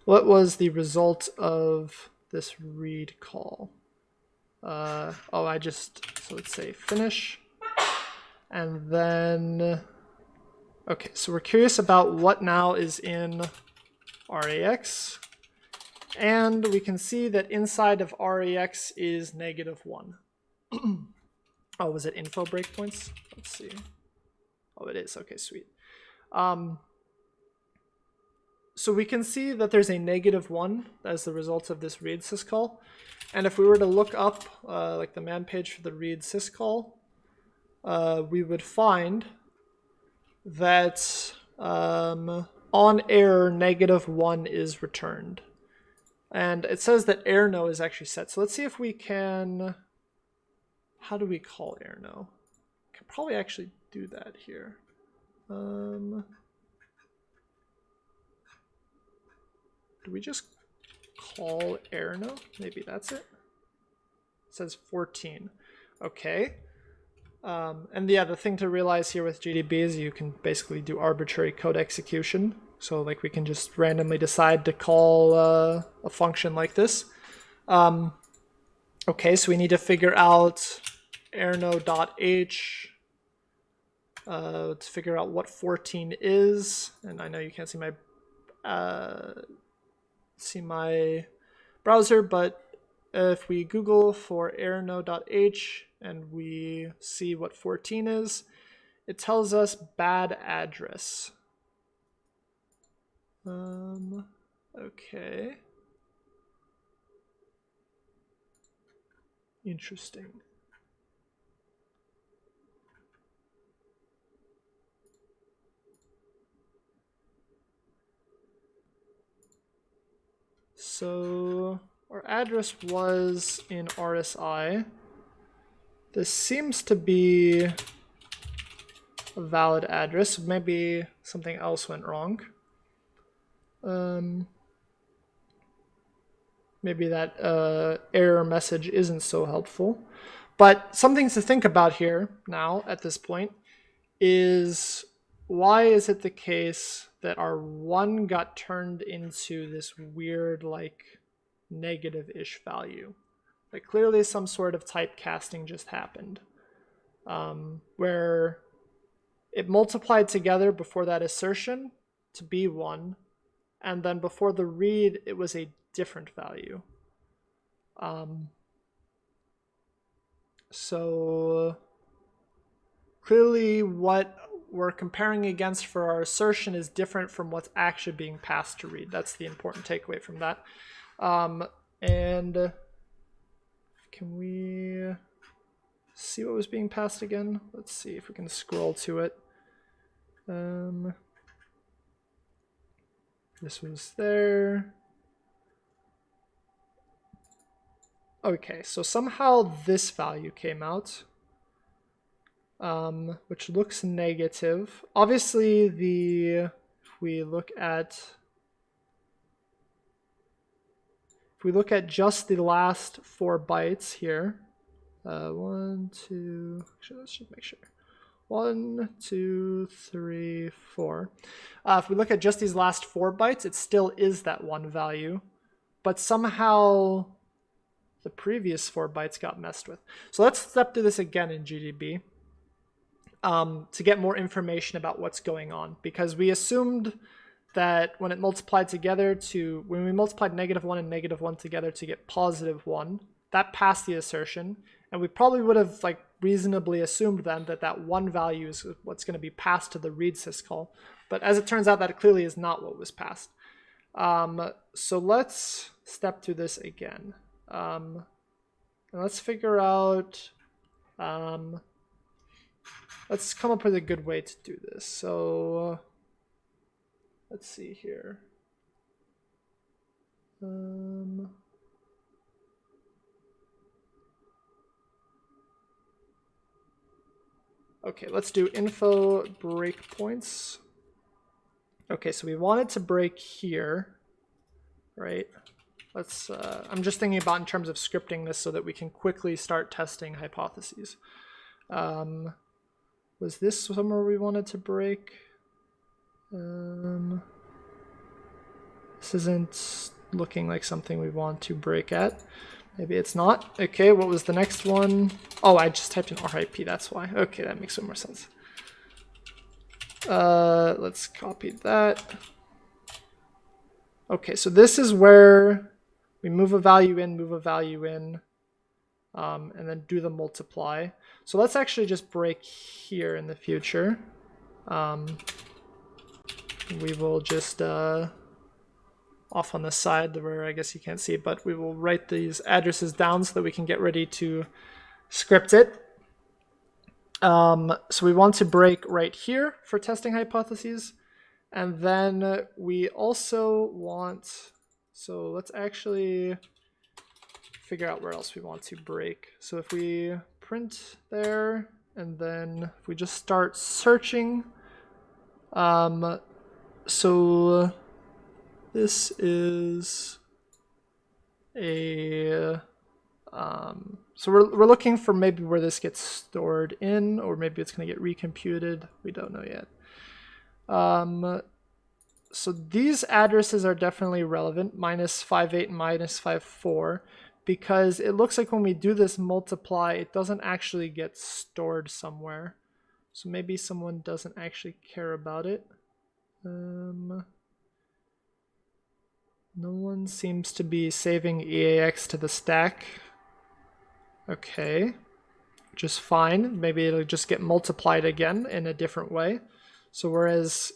Speaker 1: What was the result of this read call? So let's say finish. And then, okay, so we're curious about what now is in RAX. And we can see that inside of RAX is -1. Oh, was it info breakpoints? Let's see. Oh, it is. Okay, sweet. So we can see that there's a -1 as the result of this read syscall. And if we were to look up like the man page for the read syscall, we would find that on error -1 is returned. And it says that errno is actually set. So let's see if we can, how do we call errno? We can probably actually do that here. Do we just call errno? Maybe that's it. It says 14. Okay. And yeah, the thing to realize here with GDB is you can basically do arbitrary code execution. So like we can just randomly decide to call a function like this. Okay, so we need to figure out errno.h to figure out what 14 is. And I know you can't see my browser, but if we Google for errno.h and we see what 14 is, it tells us bad address. Okay. Interesting. So our address was in RSI. This seems to be a valid address. Maybe something else went wrong. Maybe that error message isn't so helpful. But something to think about here now at this point is, why is it the case that our 1 got turned into this weird like negative-ish value? Like clearly some sort of typecasting just happened, where it multiplied together before that assertion to be 1, and then before the read it was a different value. So clearly what we're comparing against for our assertion is different from what's actually being passed to read. That's the important takeaway from that. And can we see what was being passed again? Let's see if we can scroll to it. This was there. Okay, so somehow this value came out, which looks negative. Obviously, if we look at just the last 4 bytes here, 1, 2. Actually, let's just make sure. 1, 2, 3, 4. If we look at just these last 4 bytes, it still is that 1 value, but somehow the previous 4 bytes got messed with. So let's step through this again in GDB to get more information about what's going on, because we assumed that when it multiplied together when we multiplied -1 and -1 together to get +1, that passed the assertion, and we probably would have like reasonably assumed then that that 1 value is what's going to be passed to the read syscall. But as it turns out, that clearly is not what was passed. So let's step through this again. And let's figure out, let's come up with a good way to do this. So let's see here. Okay, let's do info breakpoints. Okay, so we wanted to break here, right? Let's, I'm just thinking about in terms of scripting this so that we can quickly start testing hypotheses. Was this somewhere we wanted to break? This isn't looking like something we want to break at. Maybe it's not. Okay, what was the next one? Oh, I just typed in RIP, that's why. Okay, that makes more sense. Let's copy that. Okay, so this is where we move a value in, and then do the multiply. So let's actually just break here in the future. We will just off on the side where I guess you can't see it, but we will write these addresses down so that we can get ready to script it. So we want to break right here for testing hypotheses. And then we also want, so let's actually figure out where else we want to break. So if we print there, and then if we just start searching, so this is a, so we're looking for maybe where this gets stored in, or maybe it's going to get recomputed. We don't know yet. So these addresses are definitely relevant, -58 and -54, because it looks like when we do this multiply, it doesn't actually get stored somewhere. So maybe someone doesn't actually care about it. No one seems to be saving EAX to the stack. Okay, just fine. Maybe it'll just get multiplied again in a different way. So whereas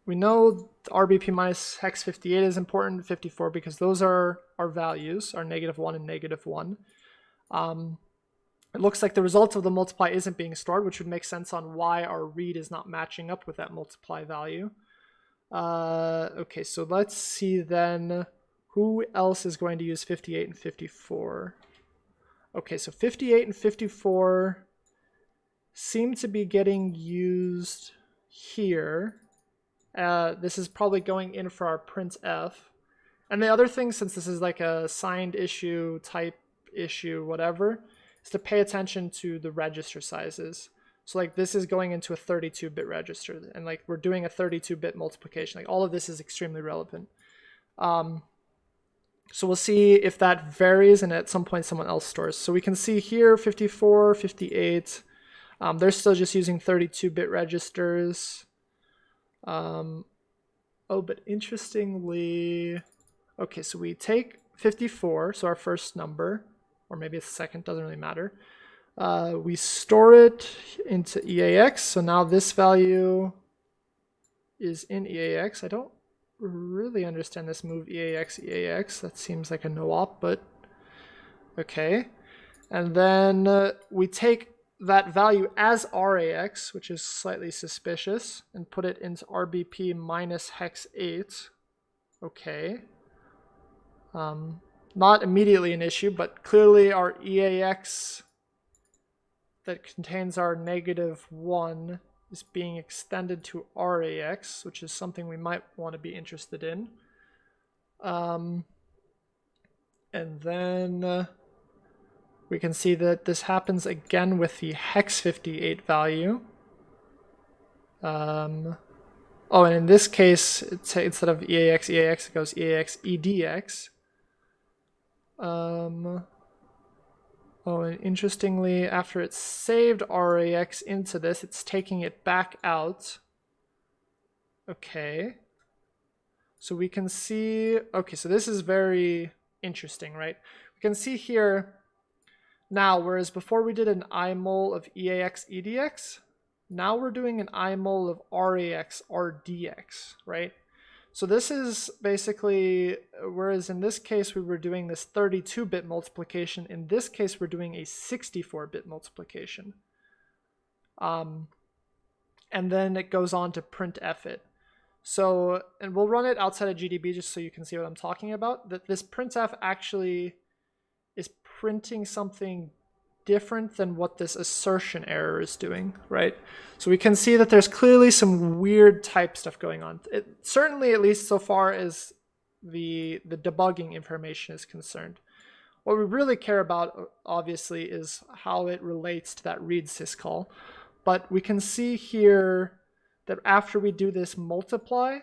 Speaker 1: we know RBP minus hex 58 is important, 54, because those are our values, our -1 and -1. It looks like the result of the multiply isn't being stored, which would make sense on why our read is not matching up with that multiply value. Okay, so let's see then who else is going to use 58 and 54. Okay, so 58 and 54 seem to be getting used here. This is probably going in for our printf. And the other thing, since this is like a signed issue, type issue, whatever, is to pay attention to the register sizes. So like this is going into a 32-bit register, and like we're doing a 32-bit multiplication. Like all of this is extremely relevant. So we'll see if that varies, and at some point someone else stores. So we can see here 54, 58. They're still just using 32-bit registers. Oh, but interestingly, okay, so we take 54, so our first number, or maybe it's second, doesn't really matter. We store it into EAX, so now this value is in EAX. I don't really understand this move EAX. That seems like a no-op, but okay. And then we take that value as RAX, which is slightly suspicious, and put it into RBP minus hex 8. Okay. Not immediately an issue, but clearly our EAX that contains our -1 is being extended to RAX, which is something we might want to be interested in. And then we can see that this happens again with the hex 58 value. Oh, and in this case, instead of EAX, it goes EAX, EDX. Oh, and interestingly, after it's saved RAX into this, it's taking it back out. Okay. So we can see, okay, so this is very interesting, right? We can see here now, whereas before we did an imol of EAX EDX, now we're doing an imol of RAX RDX, right? So this is basically, whereas in this case we were doing this 32-bit multiplication, in this case we're doing a 64-bit multiplication. And then it goes on to printf it. So, and we'll run it outside of GDB just so you can see what I'm talking about, that this printf actually is printing something different than what this assertion error is doing, right? So we can see that there's clearly some weird type stuff going on. It, certainly, at least so far as the debugging information is concerned. What we really care about, obviously, is how it relates to that read syscall. But we can see here that after we do this multiply,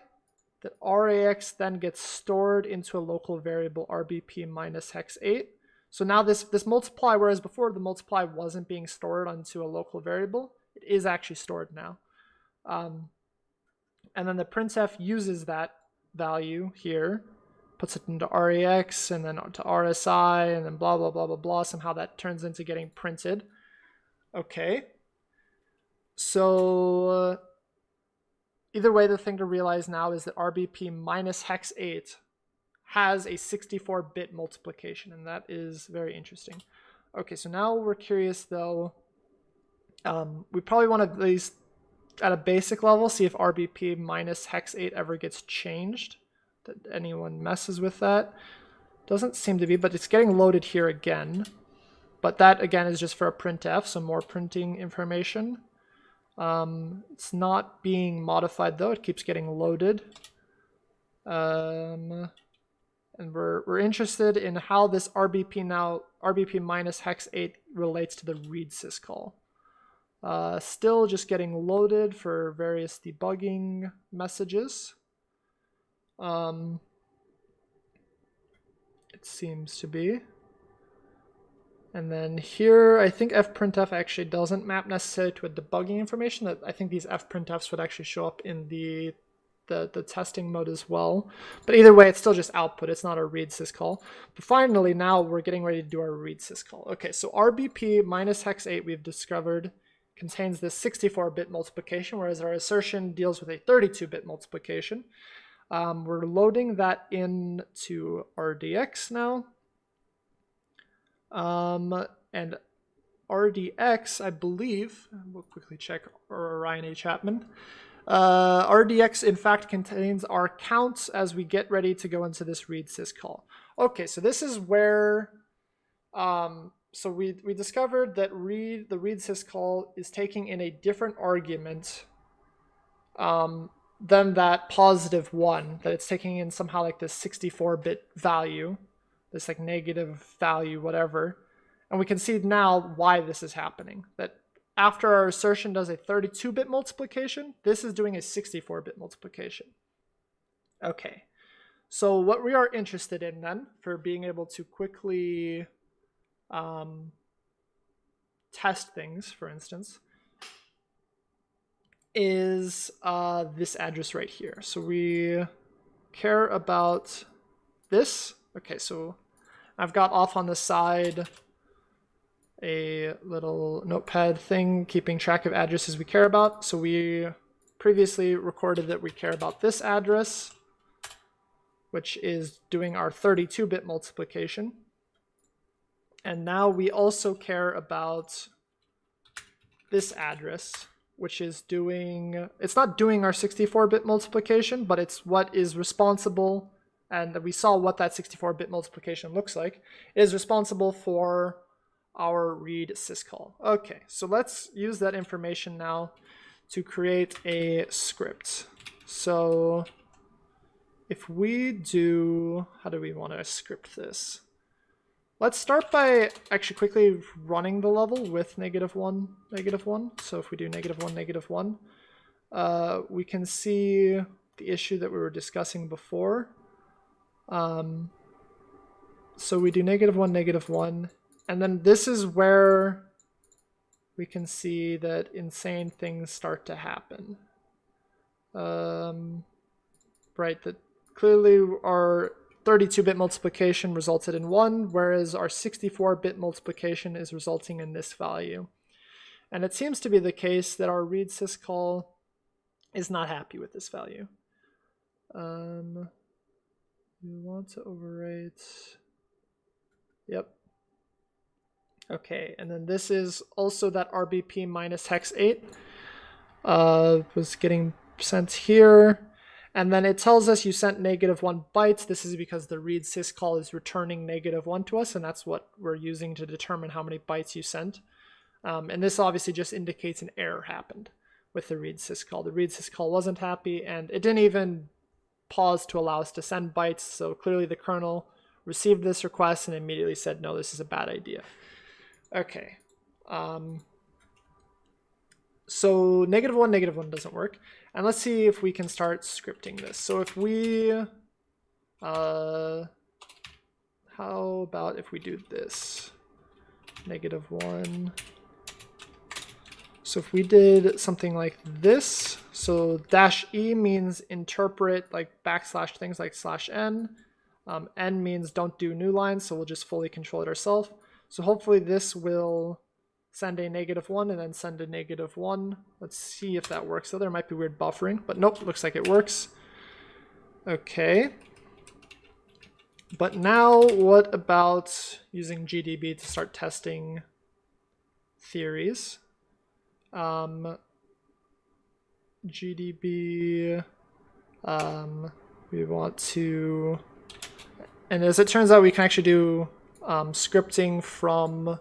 Speaker 1: that RAX then gets stored into a local variable RBP minus hex 8. So now this multiply, whereas before the multiply wasn't being stored onto a local variable, it is actually stored now. And then the printf uses that value here, puts it into RAX and then to RSI and then blah, blah, blah, blah, blah. Somehow that turns into getting printed. Okay. So either way, the thing to realize now is that RBP minus hex 8 has a 64-bit multiplication, and that is very interesting. Okay, so now we're curious though. We probably want to at least at a basic level see if RBP minus hex 8 ever gets changed. That anyone messes with that. Doesn't seem to be, but it's getting loaded here again. But that again is just for a printf, so more printing information. It's not being modified though, it keeps getting loaded. And we're interested in how this RBP minus hex 8 relates to the read syscall. Still just getting loaded for various debugging messages. It seems to be. And then here, I think fprintf actually doesn't map necessarily to a debugging information. I think these fprintfs would actually show up in the testing mode as well. But either way, it's still just output. It's not a read syscall. But finally, now we're getting ready to do our read syscall. Okay, so RBP minus hex 8 we've discovered contains this 64-bit multiplication, whereas our assertion deals with a 32-bit multiplication. We're loading that into RDX now. And RDX, I believe, we'll quickly check Ryan A. Chapman. RDX, in fact, contains our counts as we get ready to go into this read syscall. Okay, so this is where, so we discovered that the read syscall is taking in a different argument than that positive 1, that it's taking in somehow like this 64-bit value, this like negative value, whatever. And we can see now why this is happening. That after our assertion does a 32-bit multiplication, this is doing a 64-bit multiplication. Okay, so what we are interested in then, for being able to quickly test things, for instance, is this address right here. So we care about this. Okay, so I've got off on the side a little notepad thing keeping track of addresses we care about. So we previously recorded that we care about this address, which is doing our 32-bit multiplication. And now we also care about this address, which is doing, it's not doing our 64-bit multiplication, but it's what is responsible, and we saw what that 64-bit multiplication looks like, it is responsible for our read syscall. Okay, so let's use that information now to create a script. So if we do, how do we want to script this? Let's start by actually quickly running the level with -1, -1. So if we do -1, -1, we can see the issue that we were discussing before. So we do -1, -1, and then this is where we can see that insane things start to happen. Right, that clearly our 32-bit multiplication resulted in 1, whereas our 64-bit multiplication is resulting in this value. And it seems to be the case that our read syscall is not happy with this value. We want to overwrite. Yep. Okay, and then this is also that RBP minus hex 8 was getting sent here. And then it tells us you sent -1 bytes. This is because the read syscall is returning -1 to us, and that's what we're using to determine how many bytes you sent. And this obviously just indicates an error happened with the read syscall. The read syscall wasn't happy, and it didn't even pause to allow us to send bytes, so clearly the kernel received this request and immediately said, no, this is a bad idea. Okay. So -1 doesn't work. And let's see if we can start scripting this. So if we, how about if we do this? -1. So if we did something like this, so -e means interpret like backslash things like /n. N means don't do new lines, so we'll just fully control it ourselves. So hopefully this will send a -1 and then send a -1. Let's see if that works. So there might be weird buffering, but nope, looks like it works. Okay. But now what about using GDB to start testing theories? GDB, we want to, and as it turns out, we can actually do scripting from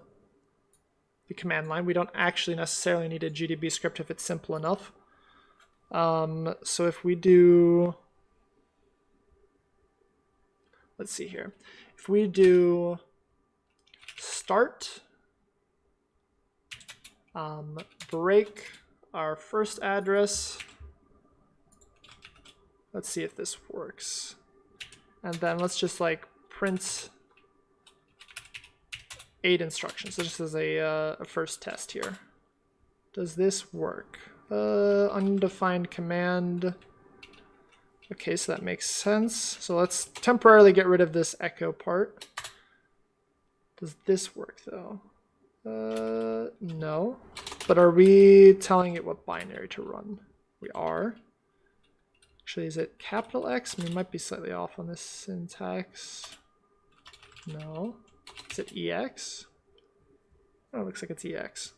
Speaker 1: the command line. We don't actually necessarily need a GDB script if it's simple enough. So if we do, let's see here. If we do start, break our first address, let's see if this works. And then let's just like print 8 instructions. So just as a first test here. Does this work? Undefined command. Okay, so that makes sense. So let's temporarily get rid of this echo part. Does this work though? No. But are we telling it what binary to run? We are. Actually, is it capital X? We might be slightly off on this syntax. No. Is it EX? Oh, it looks like it's EX.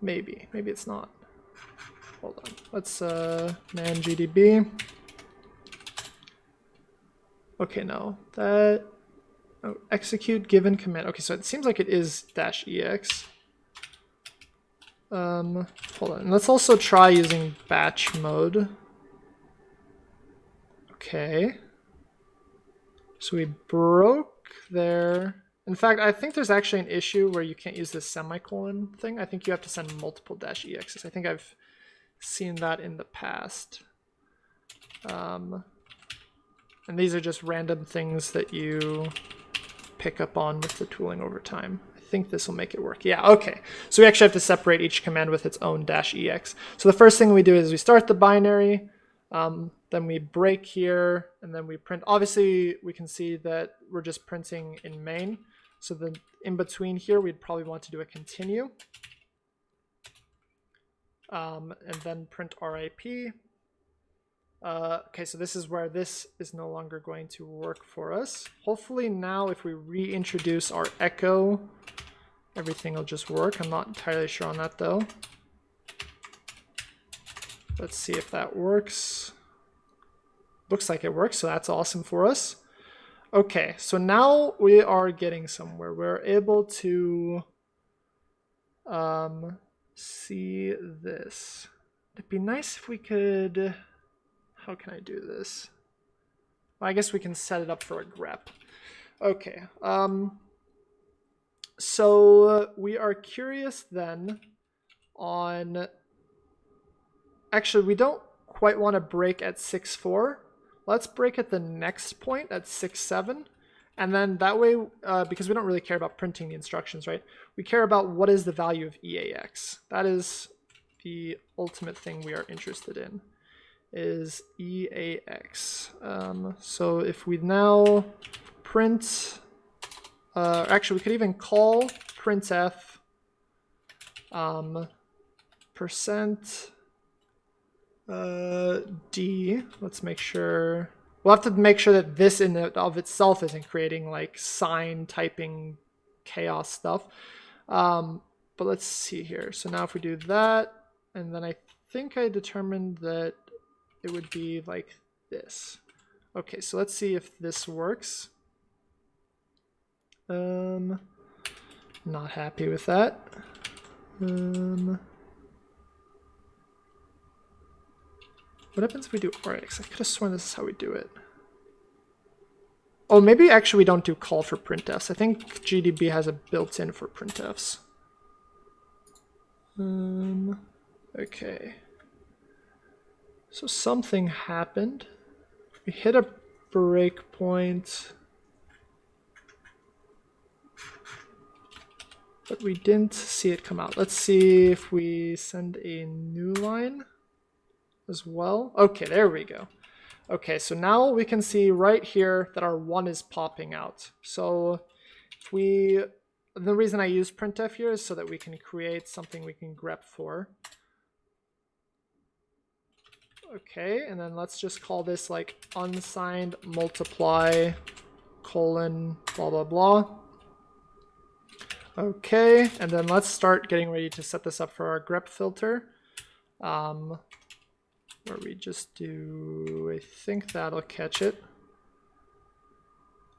Speaker 1: Maybe. Maybe it's not. Hold on. Let's man GDB. Okay, no. That... Oh, execute given command. Okay, so it seems like it is -ex. Hold on. Let's also try using batch mode. Okay. So we broke there. In fact, I think there's actually an issue where you can't use this semicolon thing. I think you have to send multiple -ex's. I think I've seen that in the past. And these are just random things that you pick up on with the tooling over time. I think this will make it work. Yeah, okay. So we actually have to separate each command with its own -ex. So the first thing we do is we start the binary, then we break here, and then we print. Obviously, we can see that we're just printing in main. So then in between here, we'd probably want to do a continue. And then print RIP. Okay, so this is where this is no longer going to work for us. Hopefully now if we reintroduce our echo, everything will just work. I'm not entirely sure on that though. Let's see if that works. Looks like it works, so that's awesome for us. Okay, so now we are getting somewhere. We're able to see this. It'd be nice if we could... How can I do this? Well, I guess we can set it up for a grep. Okay. So we are curious then on... Actually, we don't quite want to break at 6.4. Let's break at the next point at 6.7. And then that way, because we don't really care about printing the instructions, right? We care about what is the value of EAX. That is the ultimate thing we are interested in, is EAX. So if we now print, actually we could even call printf %d. Let's make sure. We'll have to make sure that this in and of itself isn't creating like sign typing chaos stuff. But let's see here. So now if we do that, and then I think I determined that it would be like this. Okay, so let's see if this works. Not happy with that. What happens if we do RX? I could have sworn this is how we do it. Oh, maybe actually we don't do call for printfs. I think GDB has a built-in for printfs. Okay. So something happened. We hit a breakpoint, but we didn't see it come out. Let's see if we send a new line as well. Okay, there we go. Okay, so now we can see right here that our 1 is popping out. So if we, the reason I use printf here is so that we can create something we can grep for. Okay, and then let's just call this like unsigned multiply colon blah blah blah. Okay, and then let's start getting ready to set this up for our grep filter. Where we just do, I think that'll catch it.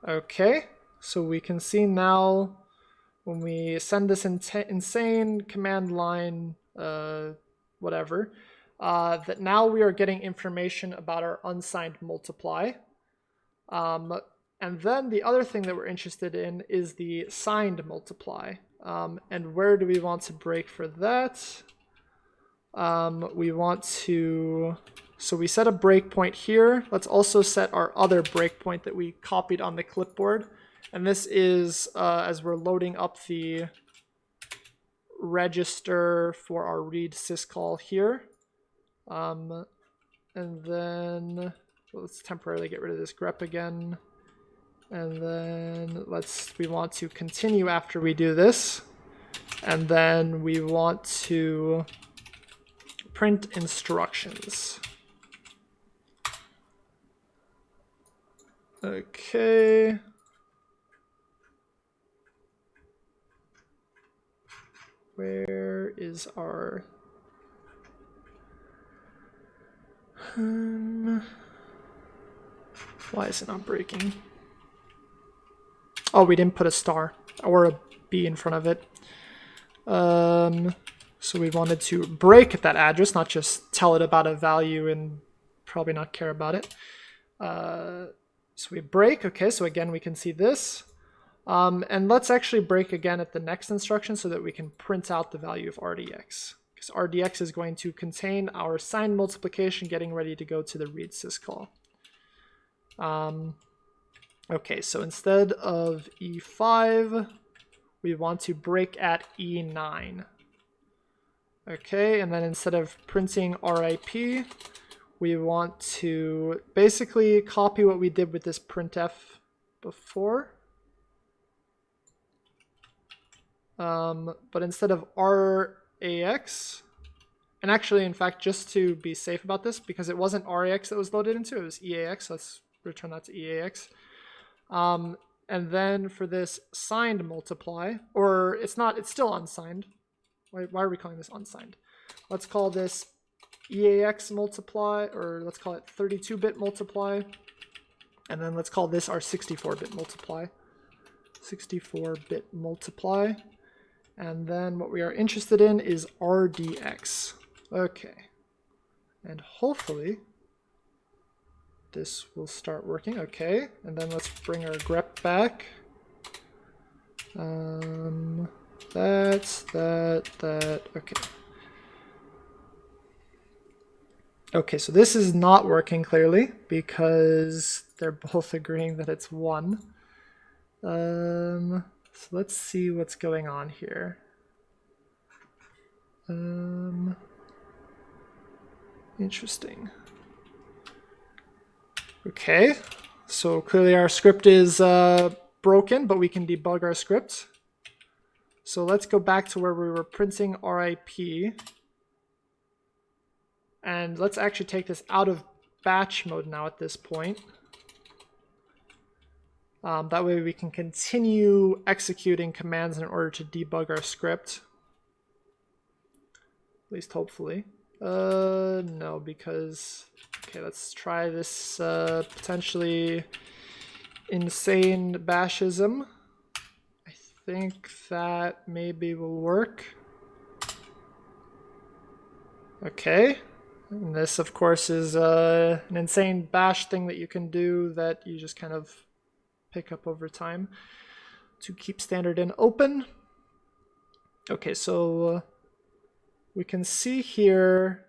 Speaker 1: Okay, so we can see now when we send this insane command line, whatever, that now we are getting information about our unsigned multiply. And then the other thing that we're interested in is the signed multiply. And where do we want to break for that? We want to, so we set a breakpoint here. Let's also set our other breakpoint that we copied on the clipboard. And this is as we're loading up the register for our read syscall here. And then let's temporarily get rid of this grep again. And then we want to continue after we do this. And then we want to print instructions. Okay. Where is our... why is it not breaking? Oh, we didn't put a star or a B in front of it. So we wanted to break that address, not just tell it about a value and probably not care about it. So we break. Okay, so again, we can see this. And let's actually break again at the next instruction so that we can print out the value of RDX. Because RDX is going to contain our signed multiplication getting ready to go to the read syscall. Okay, so instead of E5, we want to break at E9. Okay, and then instead of printing RIP, we want to basically copy what we did with this printf before. But instead of RAX, and actually, in fact, just to be safe about this, because it wasn't RAX that was loaded into, it was EAX, let's return that to EAX. And then for this signed multiply, or it's not, it's still unsigned. Why are we calling this unsigned? Let's call this EAX multiply, or let's call it 32-bit multiply. And then let's call this our 64-bit multiply. 64-bit multiply. And then what we are interested in is RDX. Okay. And hopefully this will start working. Okay. And then let's bring our grep back. That. Okay. Okay, so this is not working clearly because they're both agreeing that it's 1. So let's see what's going on here. Interesting. Okay, so clearly our script is broken, but we can debug our script. So let's go back to where we were printing RIP. And let's actually take this out of batch mode now at this point. That way we can continue executing commands in order to debug our script. At least hopefully. No, because... Okay, let's try this potentially insane bashism. I think that maybe will work. Okay. And this, of course, is an insane bash thing that you can do that you just kind of pick up over time to keep standard in open. Okay, so we can see here,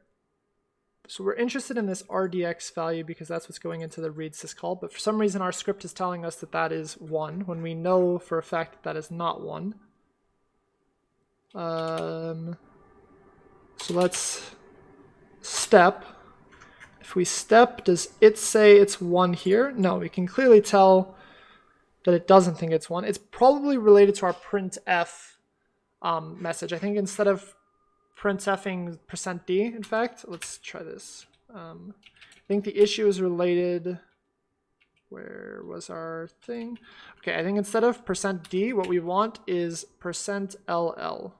Speaker 1: so we're interested in this RDX value because that's what's going into the read syscall, but for some reason our script is telling us that that is 1 when we know for a fact that that is not 1. So let's step. If we step, does it say it's 1 here? No, we can clearly tell that it doesn't think it's 1. It's probably related to our printf message. I think instead of printfing %d, in fact, let's try this. I think the issue is related. Where was our thing? Okay, I think instead of %d, what we want is %ll.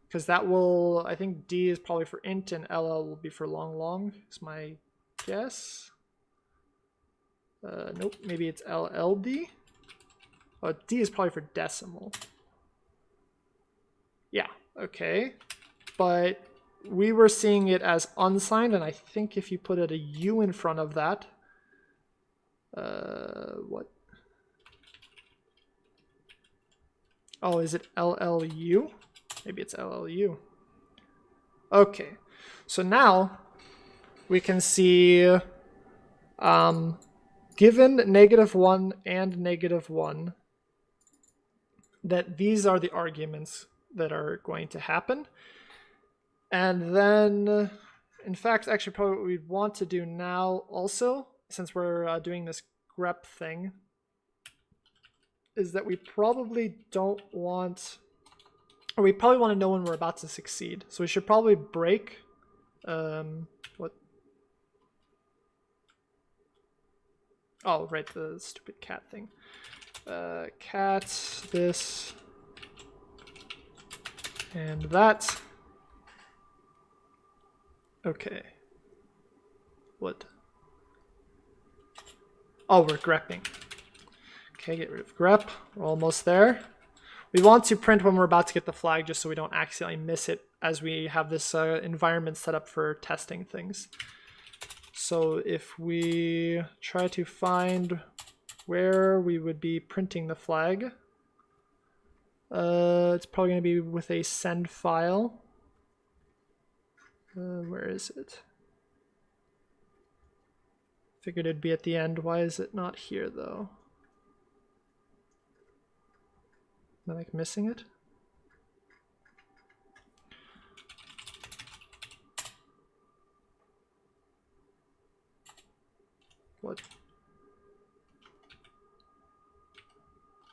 Speaker 1: Because that will, I think D is probably for int and LL will be for long, is my guess. Nope, maybe it's LLD. Oh, D is probably for decimal. Yeah, okay. But we were seeing it as unsigned, and I think if you put a U in front of that, what? Oh, is it LLU? Maybe it's LLU. Okay, so now we can see given -1 and -1, that these are the arguments that are going to happen. And then, in fact, actually probably what we'd want to do now also, since we're doing this grep thing, is that we probably don't want, or we probably want to know when we're about to succeed. So we should probably break, what? Oh, right, the stupid cat thing. Cat, this, and that. Okay. What? Oh, we're grepping. Okay, get rid of grep. We're almost there. We want to print when we're about to get the flag just so we don't accidentally miss it as we have this environment set up for testing things. So if we try to find where we would be printing the flag, it's probably going to be with a send file. Where is it? Figured it'd be at the end. Why is it not here though? Am I like missing it? What?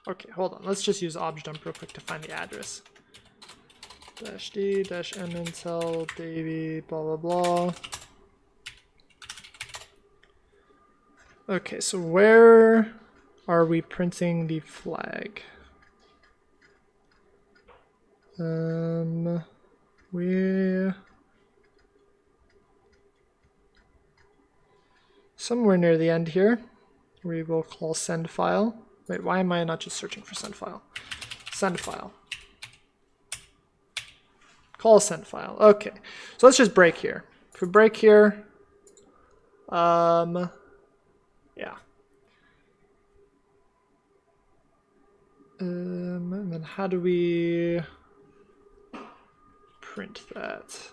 Speaker 1: Okay, hold on. Let's just use objdump real quick to find the address. -d -m intel baby blah blah blah. Okay, so where are we printing the flag? We somewhere near the end here, we will call send file. Wait, why am I not just searching for send file? Send file. Call send file. Okay, so let's just break here. If we break here, yeah. And then how do we print that?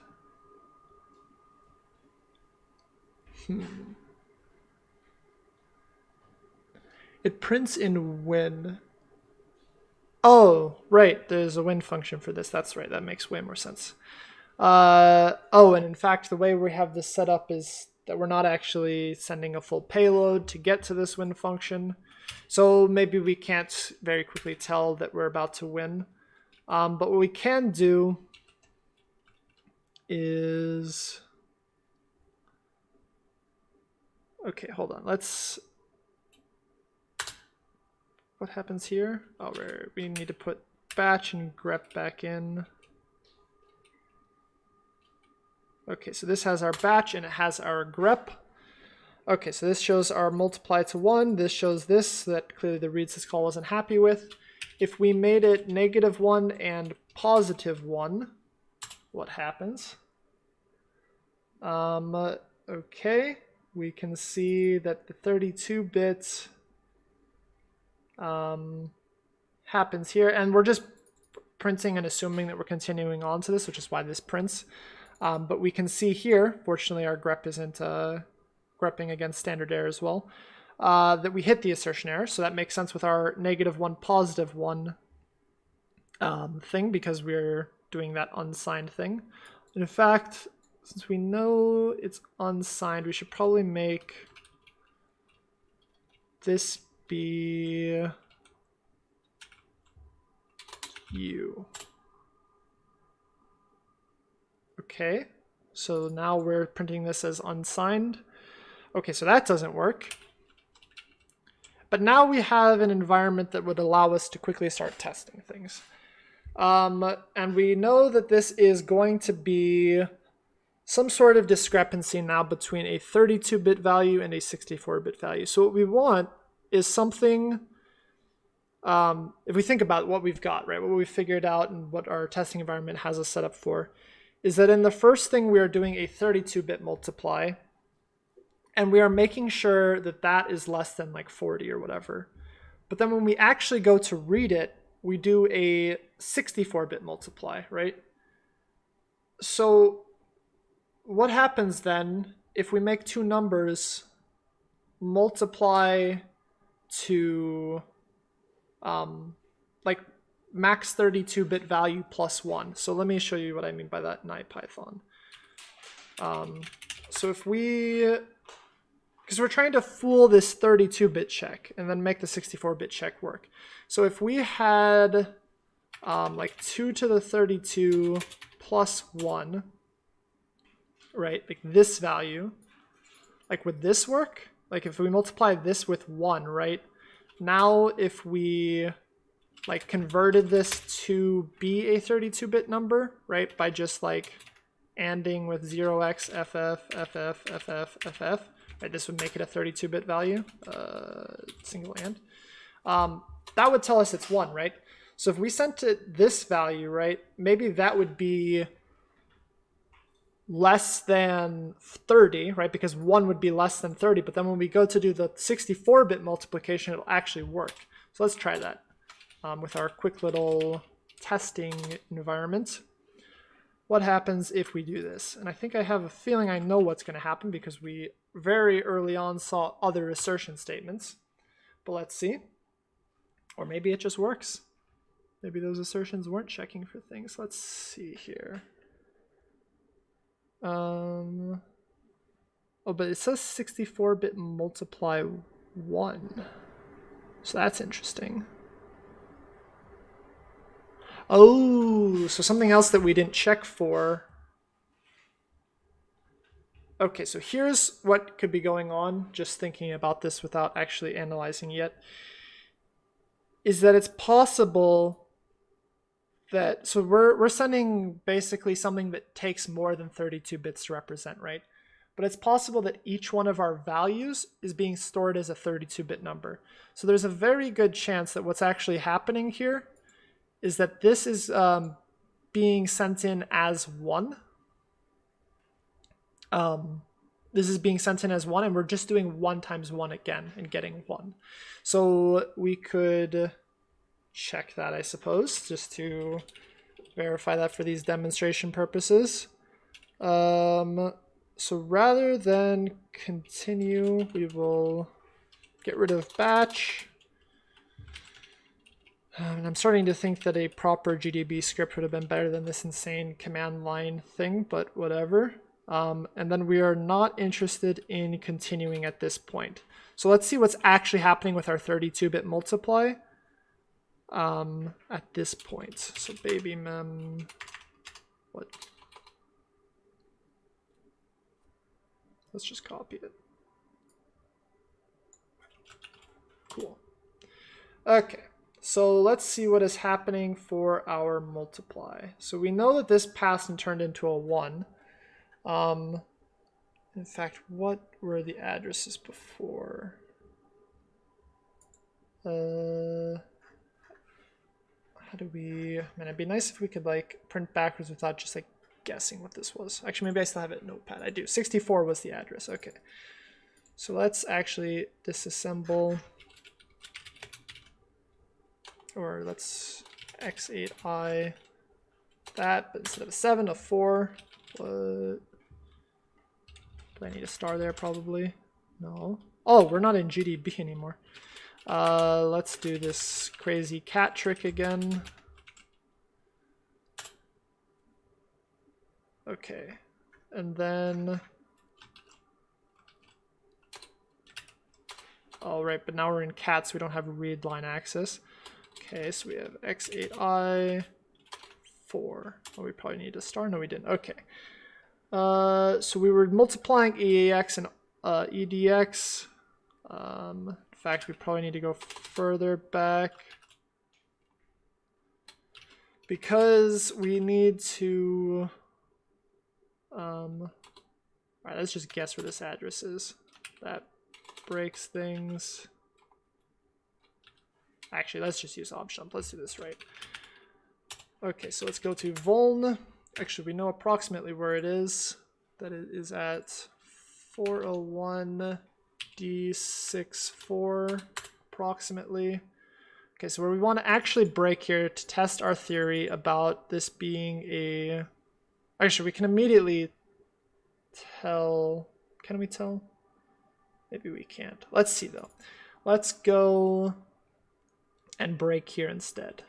Speaker 1: It prints in win. Oh, right. There's a win function for this. That's right. That makes way more sense. Oh, and in fact, the way we have this set up is that we're not actually sending a full payload to get to this win function. So maybe we can't very quickly tell that we're about to win. But what we can do is... Okay, hold on. Let's... What happens here? Oh, we need to put batch and grep back in. Okay, so this has our batch and it has our grep. Okay, so this shows our multiply to 1. This shows this that clearly the read syscall wasn't happy with. If we made it -1 and +1, what happens? Okay, we can see that the 32-bit happens here, and we're just printing and assuming that we're continuing on to this, which is why this prints. But we can see here, fortunately our grep isn't grepping against standard error as well, that we hit the assertion error. So that makes sense with our -1, +1 thing, because we're doing that unsigned thing. In fact, since we know it's unsigned, we should probably make this be U. Okay, so now we're printing this as unsigned. Okay, so that doesn't work. But now we have an environment that would allow us to quickly start testing things. And we know that this is going to be some sort of discrepancy now between a 32-bit value and a 64-bit value. So what we want is something, if we think about what we've got, right, what we've figured out and what our testing environment has us set up for, is that in the first thing we are doing a 32-bit multiply, and we are making sure that that is less than like 40 or whatever. But then when we actually go to read it, we do a 64-bit multiply, right? So what happens then if we make two numbers multiply to like max 32-bit value plus 1? So let me show you what I mean by that in IPython. So if we, because we're trying to fool this 32-bit check and then make the 64-bit check work. So if we had like 2 to the 32 plus 1, right, like this value, like would this work? Like if we multiply this with 1, right? Now if we like converted this to be a 32-bit number, right, by just like anding with 0x ff, right, this would make it a 32-bit value, single and. That would tell us it's 1, right? So if we sent it this value, right, maybe that would be less than 30, right? Because 1 would be less than 30, but then when we go to do the 64-bit multiplication, it'll actually work. So let's try that with our quick little testing environment. What happens if we do this? And I think I have a feeling I know what's going to happen because we very early on saw other assertion statements. But let's see. Or maybe it just works. Maybe those assertions weren't checking for things. Let's see here. Oh, but it says 64-bit multiply 1. So that's interesting. Oh, so something else that we didn't check for. Okay, so here's what could be going on, just thinking about this without actually analyzing yet, is that it's possible that, so we're sending basically something that takes more than 32 bits to represent, right? But it's possible that each one of our values is being stored as a 32-bit number. So there's a very good chance that what's actually happening here is that this is being sent in as 1. This is being sent in as 1, and we're just doing 1 times 1 again and getting 1. So we could check that, I suppose, just to verify that for these demonstration purposes. So rather than continue, we will get rid of batch. And I'm starting to think that a proper GDB script would have been better than this insane command line thing, but whatever. And then we are not interested in continuing at this point. So let's see what's actually happening with our 32-bit multiply at this point. So baby mem, what? Let's just copy it. Cool. Okay, so let's see what is happening for our multiply. So we know that this passed and turned into a 1. In fact, what were the addresses before? How do we, man, it'd be nice if we could like print backwards without just like guessing what this was. Actually, maybe I still have it in Notepad. I do. 64 was the address. Okay. So let's actually disassemble, or let's x8i that, but instead of 7, a 4. What? Do I need a star there? Probably. No. Oh, we're not in GDB anymore. Let's do this crazy cat trick again. Okay. And then... Oh, right, but now we're in cat, so we don't have read line access. Okay, so we have x8i 4. Oh, we probably need a star. No, we didn't. Okay. So we were multiplying EAX and EDX. In fact, we probably need to go further back because we need to. All right, let's just guess where this address is. That breaks things. Actually, let's just use opjump. Let's do this right. Okay, so let's go to vuln. Actually, we know approximately where it is. That it is at 401 D64 approximately. Okay, so where we want to actually break here to test our theory about this being a... Actually, we can immediately tell... Can we tell? Maybe we can't. Let's see though. Let's go and break here instead.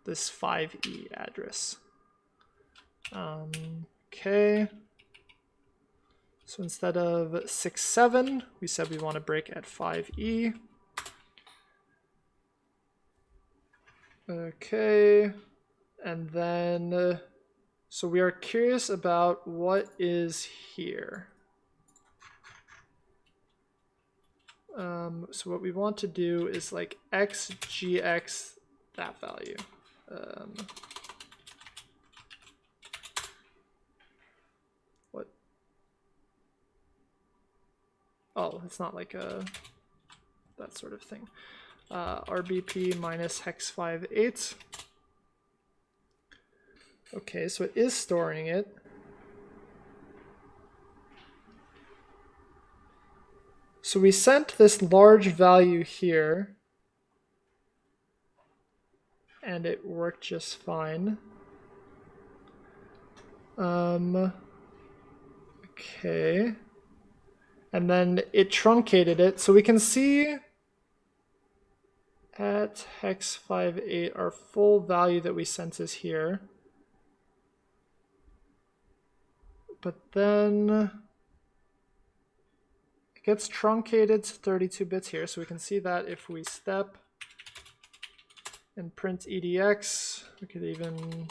Speaker 1: This 5E address. Okay. So instead of 6.7, we said we want to break at 5E. Okay. And then, so we are curious about what is here. So what we want to do is like xgx that value. What? Oh, it's not like a that sort of thing. RBP minus hex 5.8. Okay, so it is storing it. So we sent this large value here, and it worked just fine. Okay. And then it truncated it. So we can see at hex 5.8, our full value that we sent is here. But then it gets truncated to 32 bits here. So we can see that if we step and print EDX, we could even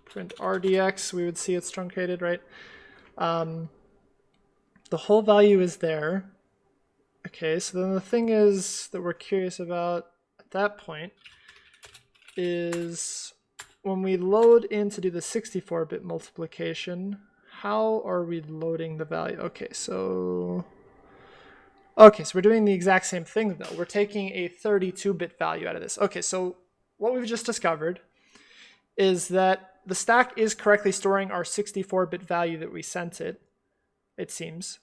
Speaker 1: print RDX, we would see it's truncated, right? The whole value is there. Okay, so then the thing is that we're curious about at that point is when we load in to do the 64-bit multiplication, how are we loading the value? Okay, so we're doing the exact same thing though. We're taking a 32-bit value out of this. Okay, so what we've just discovered is that the stack is correctly storing our 64-bit value that we sent it, it seems.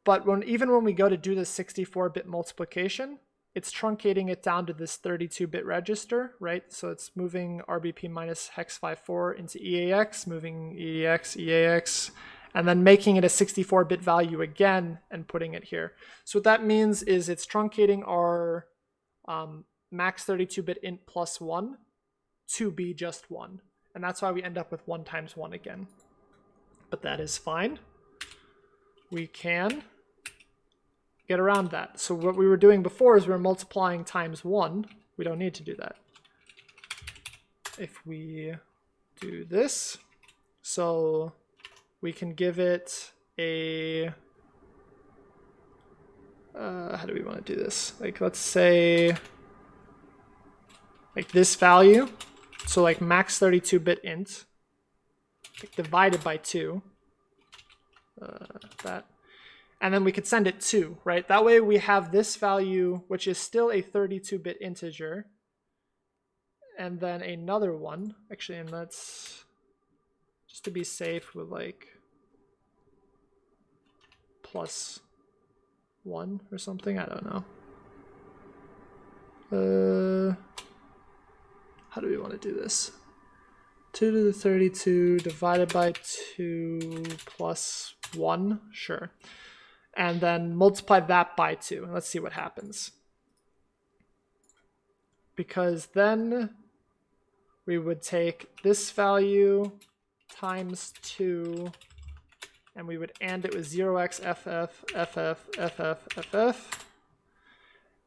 Speaker 1: But even when we go to do the 64-bit multiplication, it's truncating it down to this 32-bit register, right? So it's moving RBP minus hex 5.4 into EAX, moving EAX, EAX, and then making it a 64-bit value again and putting it here. So what that means is it's truncating our max 32-bit int plus 1 to be just 1. And that's why we end up with 1 times 1 again. But that is fine. We can get around that. So what we were doing before is we were multiplying times 1. We don't need to do that. If we do this, so we can give it a, how do we want to do this? Like, let's say, like this value. So like max 32-bit int, like divided by 2, that. And then we could send it 2, right? That way we have this value, which is still a 32-bit integer, and then another one. Actually, and that's just to be safe with like plus 1 or something. I don't know. how do we want to do this? 2 to the 32 divided by 2 plus 1, sure. And then multiply that by 2, and let's see what happens. Because then we would take this value times 2, and we would AND it with 0x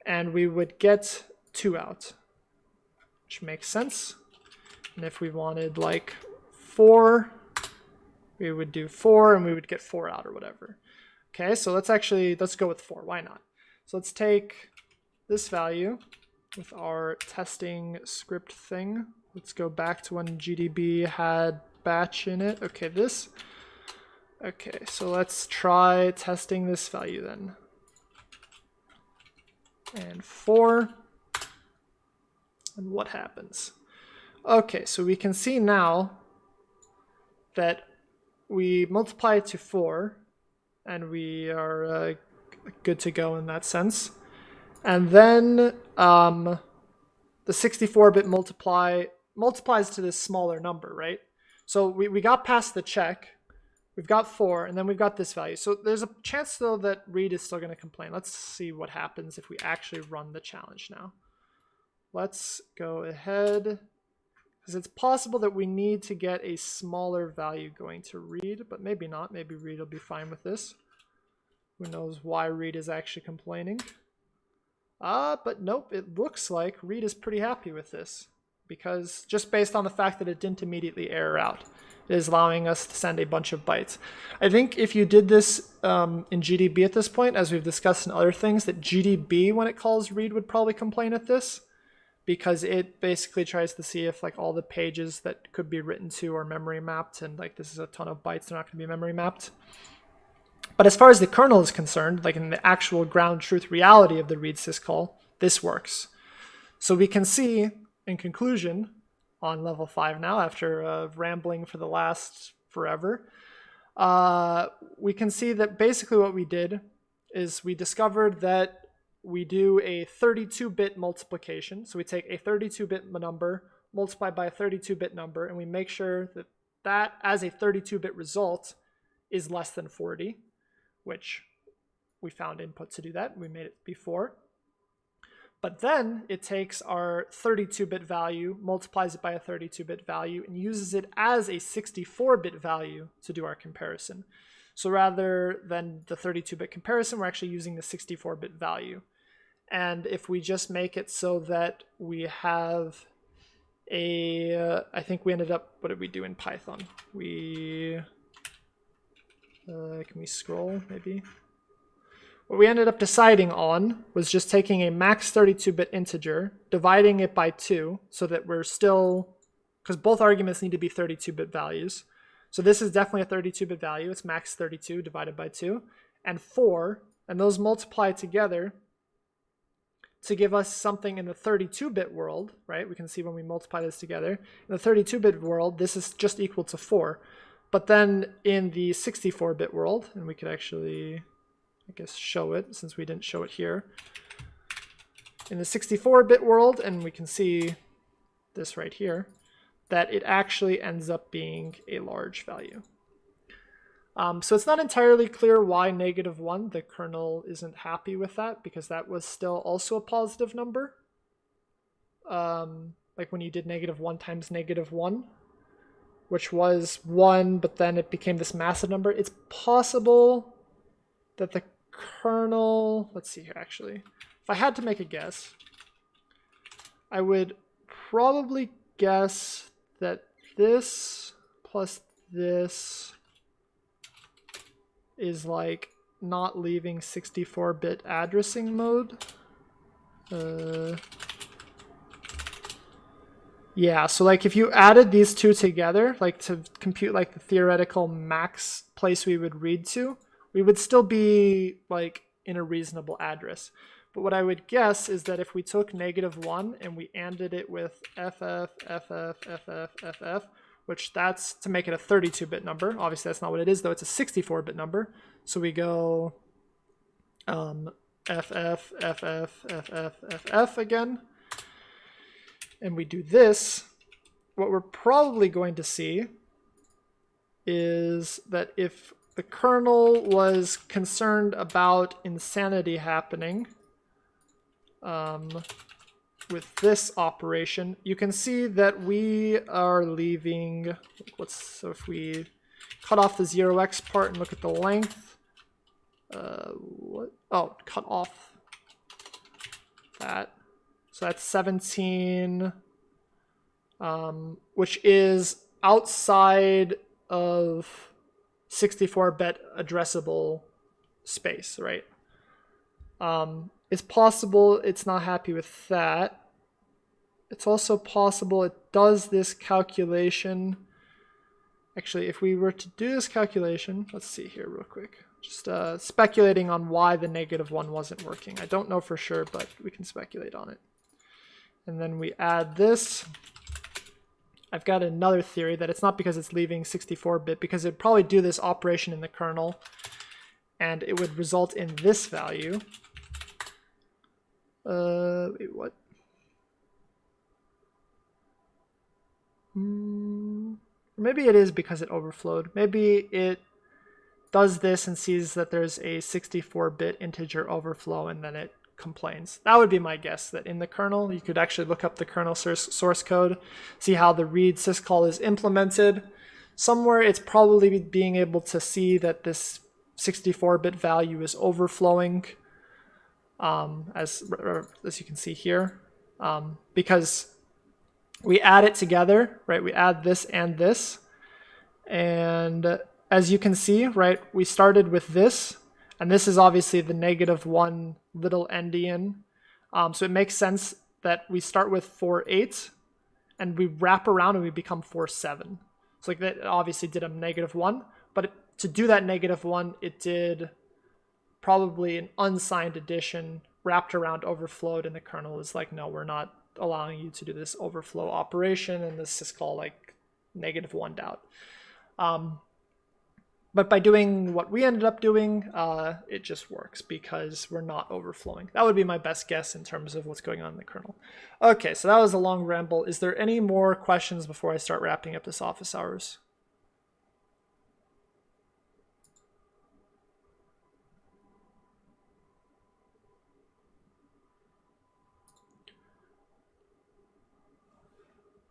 Speaker 1: and we would get 2 out, which makes sense. And if we wanted like 4, we would do 4 and we would get 4 out or whatever. Okay, so let's go with 4. Why not? So let's take this value with our testing script thing. Let's go back to when GDB had batch in it. Okay, this. Okay, so let's try testing this value then. And 4. And what happens? Okay, so we can see now that we multiply it to 4, and we are good to go in that sense. And then the 64-bit multiplies to this smaller number, right? So we got past the check. We've got 4, and then we've got this value. So there's a chance, though, that Reed is still going to complain. Let's see what happens if we actually run the challenge now. Let's go ahead, because it's possible that we need to get a smaller value going to Reed, but maybe not. Maybe Reed will be fine with this. Who knows why Reed is actually complaining. But nope, it looks like Reed is pretty happy with this, because just based on the fact that it didn't immediately error out, it is allowing us to send a bunch of bytes. I think if you did this in GDB at this point, as we've discussed in other things, that GDB, when it calls Reed, would probably complain at this, because it basically tries to see if like all the pages that could be written to are memory mapped, and like this is a ton of bytes, they're not going to be memory mapped. But as far as the kernel is concerned, like in the actual ground truth reality of the read syscall, this works. So we can see, in conclusion, on level 5 now, after rambling for the last forever, we can see that basically what we did is we discovered that we do a 32-bit multiplication. So we take a 32-bit number, multiply by a 32-bit number, and we make sure that that, as a 32-bit result, is less than 40, which we found input to do that. We made it before. But then it takes our 32-bit value, multiplies it by a 32-bit value, and uses it as a 64-bit value to do our comparison. So rather than the 32-bit comparison, we're actually using the 64-bit value. And if we just make it so that we have a, I think we ended up, what did we do in Python? Can we scroll maybe? What we ended up deciding on was just taking a max 32-bit integer, dividing it by 2, so that we're still, because both arguments need to be 32-bit values. So this is definitely a 32-bit value. It's max 32 divided by 2, and 4, and those multiply together to give us something in the 32-bit world, right? We can see when we multiply this together. In the 32-bit world, this is just equal to 4. But then in the 64-bit world, and we could actually, I guess, show it since we didn't show it here. In the 64-bit world, and we can see this right here, that it actually ends up being a large value. So it's not entirely clear why -1, the kernel isn't happy with that, because that was still also a positive number. Like when you did -1 times -1, which was 1, but then it became this massive number. It's possible that the kernel, let's see here actually, if I had to make a guess, I would probably guess that this plus this is like not leaving 64-bit addressing mode. Yeah, so like if you added these two together, like to compute like the theoretical max place we would read to, we would still be like in a reasonable address. But what I would guess is that if we took -1 and we ANDed it with FF, which that's to make it a 32-bit number. Obviously that's not what it is though, it's a 64-bit number. So we go FF again. and we do this, what we're probably going to see is that if the kernel was concerned about insanity happening with this operation, you can see that we are leaving, so if we cut off the 0x part and look at the length, cut off that. So that's 17, which is outside of 64-bit addressable space, right? It's possible it's not happy with that. It's also possible it does this calculation. Actually, if we were to do this calculation, let's see here real quick. Just speculating on why the -1 wasn't working. I don't know for sure, but we can speculate on it. And then we add this. I've got another theory that it's not because it's leaving 64-bit, because it'd probably do this operation in the kernel, and it would result in this value. Wait, what? Maybe it is because it overflowed. Maybe it does this and sees that there's a 64-bit integer overflow, and then it complains. That would be my guess, that in the kernel, you could actually look up the kernel source code, see how the read syscall is implemented. Somewhere it's probably being able to see that this 64-bit value is overflowing, as you can see here, because we add it together, right? We add this, and as you can see, right, we started with this, and this is obviously the -1 little endian. So it makes sense that we start with 4.8 and we wrap around and we become 4.7. So like that obviously did a -1, but to do that -1, it did probably an unsigned addition wrapped around overflowed, and the kernel is like, no, we're not allowing you to do this overflow operation, and this is called like -1'd out. But by doing what we ended up doing, it just works because we're not overflowing. That would be my best guess in terms of what's going on in the kernel. Okay, so that was a long ramble. Is there any more questions before I start wrapping up this office hours?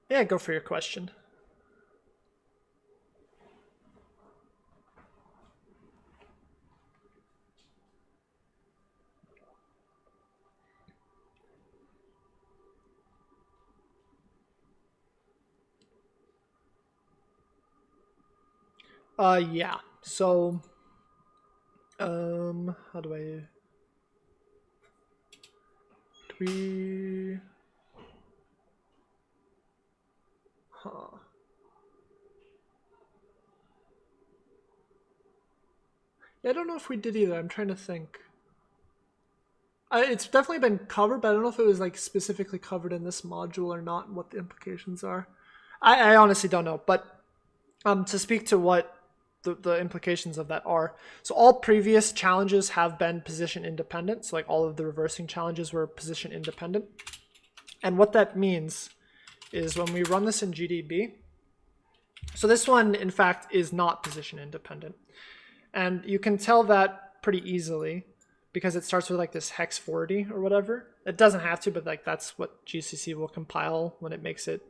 Speaker 1: Yeah, go for your question. Yeah. So, how do we? Huh. Yeah, I don't know if we did either. I'm trying to think. It's definitely been covered, but I don't know if it was like specifically covered in this module or not, and what the implications are. I honestly don't know. But to speak to what the implications of that are. So all previous challenges have been position independent. So like all of the reversing challenges were position independent. And what that means is when we run this in GDB, so this one in fact is not position independent. And you can tell that pretty easily because it starts with like this hex 40 or whatever. It doesn't have to, but like that's what GCC will compile when it makes it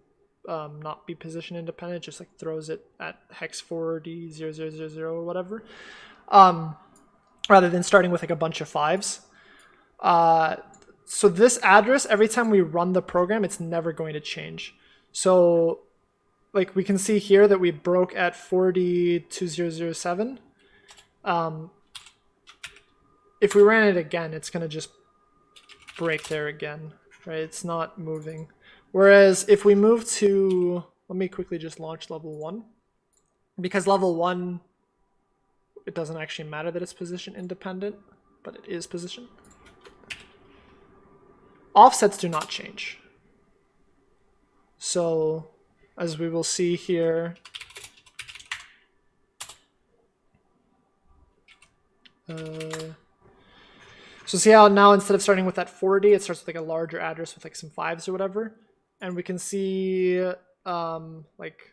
Speaker 1: not be position independent. It just like throws it at hex 40 0000 or whatever, rather than starting with like a bunch of 5s. So this address, every time we run the program, it's never going to change. So like we can see here that we broke at 402007. If we ran it again, it's going to just break there again, right? It's not moving. Whereas if we move to, let me quickly just launch level 1. Because level 1, it doesn't actually matter that it's position independent, but it is position. Offsets do not change. So as we will see here, so see how now instead of starting with that 40, it starts with like a larger address with like some 5s or whatever. And we can see like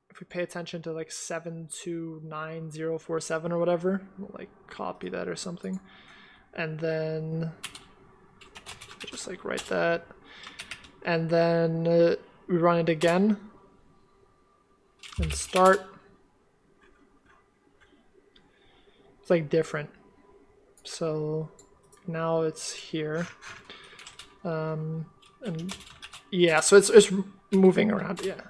Speaker 1: if we pay attention to like 729.047 or whatever, we'll like copy that or something. And then just like write that. And then we run it again and start. It's like different. So now it's here. And yeah, so it's moving around. Yeah.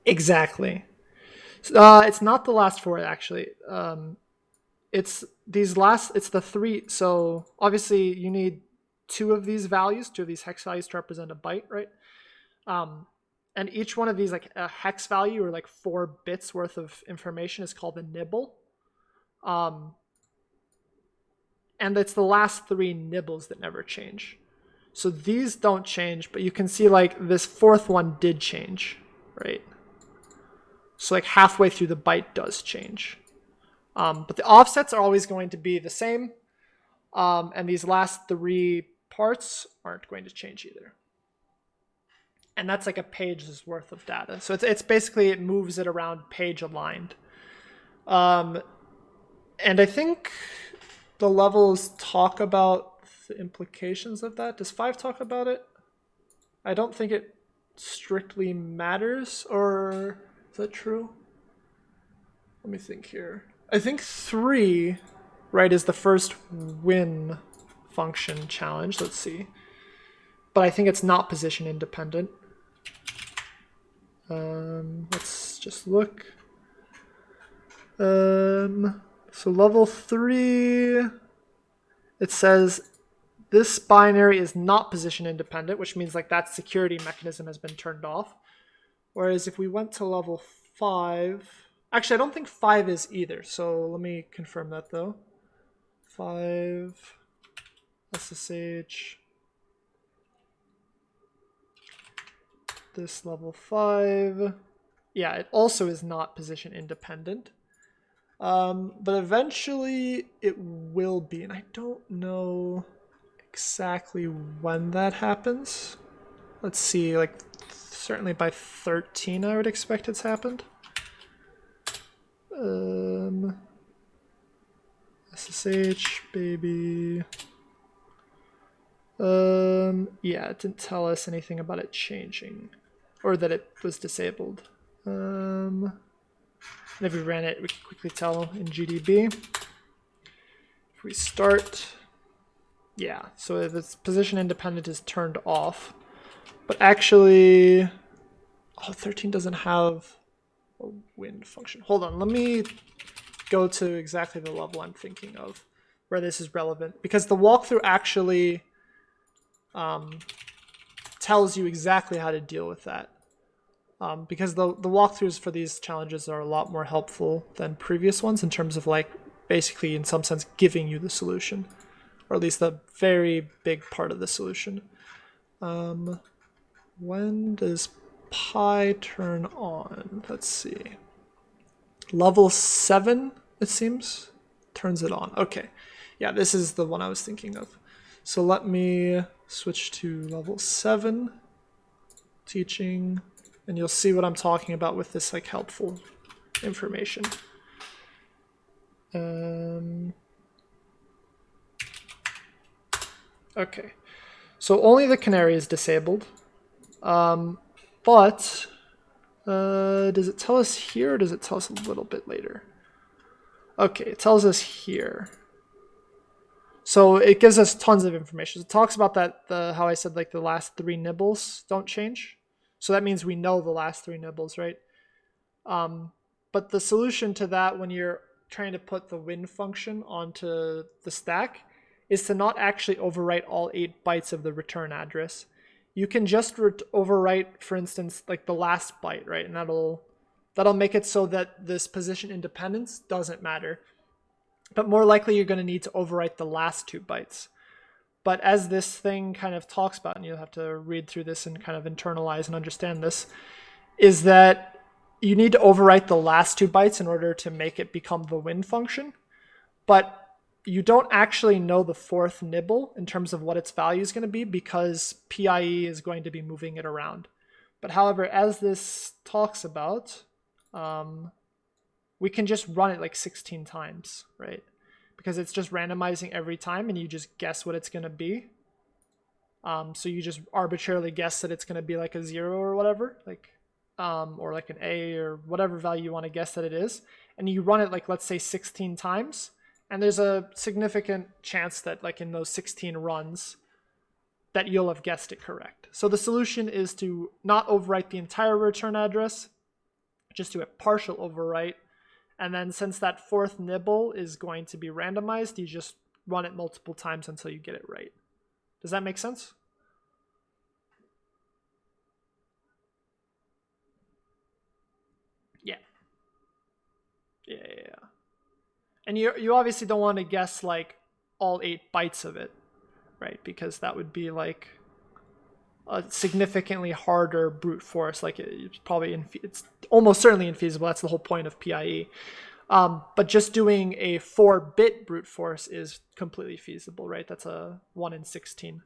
Speaker 1: Exactly. It's not the last four actually. It's the three. So obviously you need two of these hex values to represent a byte, right? And each one of these, like a hex value or like 4 bits worth of information, is called a nibble. And it's the last 3 nibbles that never change. So these don't change, but you can see like this 4th one did change, right? So like halfway through the byte does change. But the offsets are always going to be the same. And these last 3 parts aren't going to change either. And that's like a page's worth of data. So it's basically, it moves it around page aligned. And I think the levels talk about the implications of that. Does 5 talk about it? I don't think it strictly matters, or is that true? Let me think here. I think 3, right, is the first win function challenge. Let's see. But I think it's not position independent. Let's just look. So level 3, it says this binary is not position independent, which means like that security mechanism has been turned off. Whereas if we went to level 5, actually I don't think 5 is either. So let me confirm that though. 5 SSH. This level 5. Yeah, it also is not position independent. But eventually it will be, and I don't know exactly when that happens. Let's see, like certainly by 13 I would expect it's happened. SSH baby. Yeah, it didn't tell us anything about it changing or that it was disabled. And if we ran it, we can quickly tell in GDB. If we start, yeah, so if its position independent is turned off, but actually, 13 doesn't have a win function. Hold on, let me go to exactly the level I'm thinking of where this is relevant, because the walkthrough actually tells you exactly how to deal with that. Because the walkthroughs for these challenges are a lot more helpful than previous ones in terms of like basically in some sense giving you the solution, or at least a very big part of the solution. When does pi turn on? Let's see. Level 7, it seems, turns it on. Okay, yeah, this is the one I was thinking of. So let me switch to level 7, teaching, and you'll see what I'm talking about with this like helpful information. Okay, so only the canary is disabled, but does it tell us here or does it tell us a little bit later? Okay, it tells us here. So it gives us tons of information. It talks about that, how I said like the last 3 nibbles don't change. So that means we know the last 3 nibbles, right? But the solution to that when you're trying to put the win function onto the stack is to not actually overwrite all 8 bytes of the return address. You can just overwrite, for instance, like the last byte, right? And that'll make it so that this position independence doesn't matter. But more likely you're going to need to overwrite the last 2 bytes. But as this thing kind of talks about, and you'll have to read through this and kind of internalize and understand this, is that you need to overwrite the last 2 bytes in order to make it become the win function. But you don't actually know the fourth nibble in terms of what its value is going to be because PIE is going to be moving it around. But however, as this talks about, we can just run it like 16 times, right? Because it's just randomizing every time and you just guess what it's going to be. So you just arbitrarily guess that it's going to be like a 0 or whatever, like, or like an A or whatever value you want to guess that it is. And you run it like, let's say 16 times. And there's a significant chance that like in those 16 runs that you'll have guessed it correct. So the solution is to not overwrite the entire return address, just do a partial overwrite. And then since that fourth nibble is going to be randomized, you just run it multiple times until you get it right. Does that make sense? Yeah. Yeah. And you obviously don't want to guess like all 8 bytes of it, right? Because that would be like a significantly harder brute force. Like it's almost certainly infeasible. That's the whole point of PIE. But just doing a 4-bit brute force is completely feasible, right? That's a 1 in 16.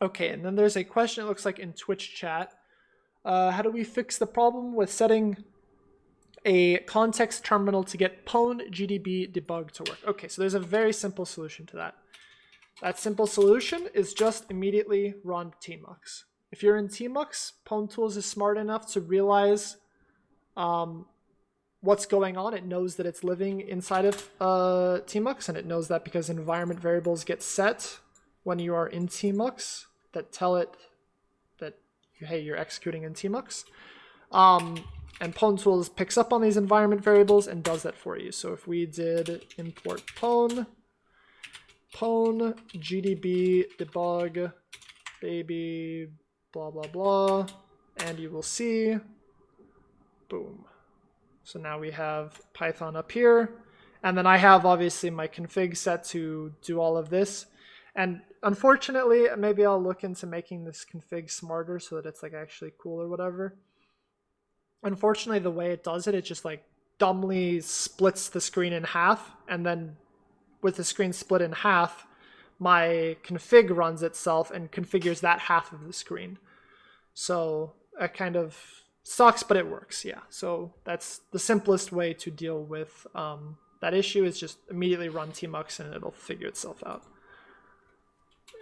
Speaker 1: Okay, and then there's a question, it looks like in Twitch chat. How do we fix the problem with setting a context terminal to get pwn.gdb debug to work? Okay, so there's a very simple solution to that. That simple solution is just immediately run tmux. If you're in tmux, pwn.tools is smart enough to realize what's going on. It knows that it's living inside of tmux, and it knows that because environment variables get set when you are in tmux that tell it that, hey, you're executing in tmux. And pwn.tools picks up on these environment variables and does that for you. So if we did import pwn gdb debug baby blah blah blah, and you will see, boom. So now we have Python up here, and then I have obviously my config set to do all of this. And unfortunately, maybe I'll look into making this config smarter so that it's like actually cool or whatever. Unfortunately, the way it does it, it just like dumbly splits the screen in half, and then with the screen split in half, my config runs itself and configures that half of the screen. So that kind of sucks, but it works, yeah. So that's the simplest way to deal with that issue, is just immediately run tmux and it'll figure itself out.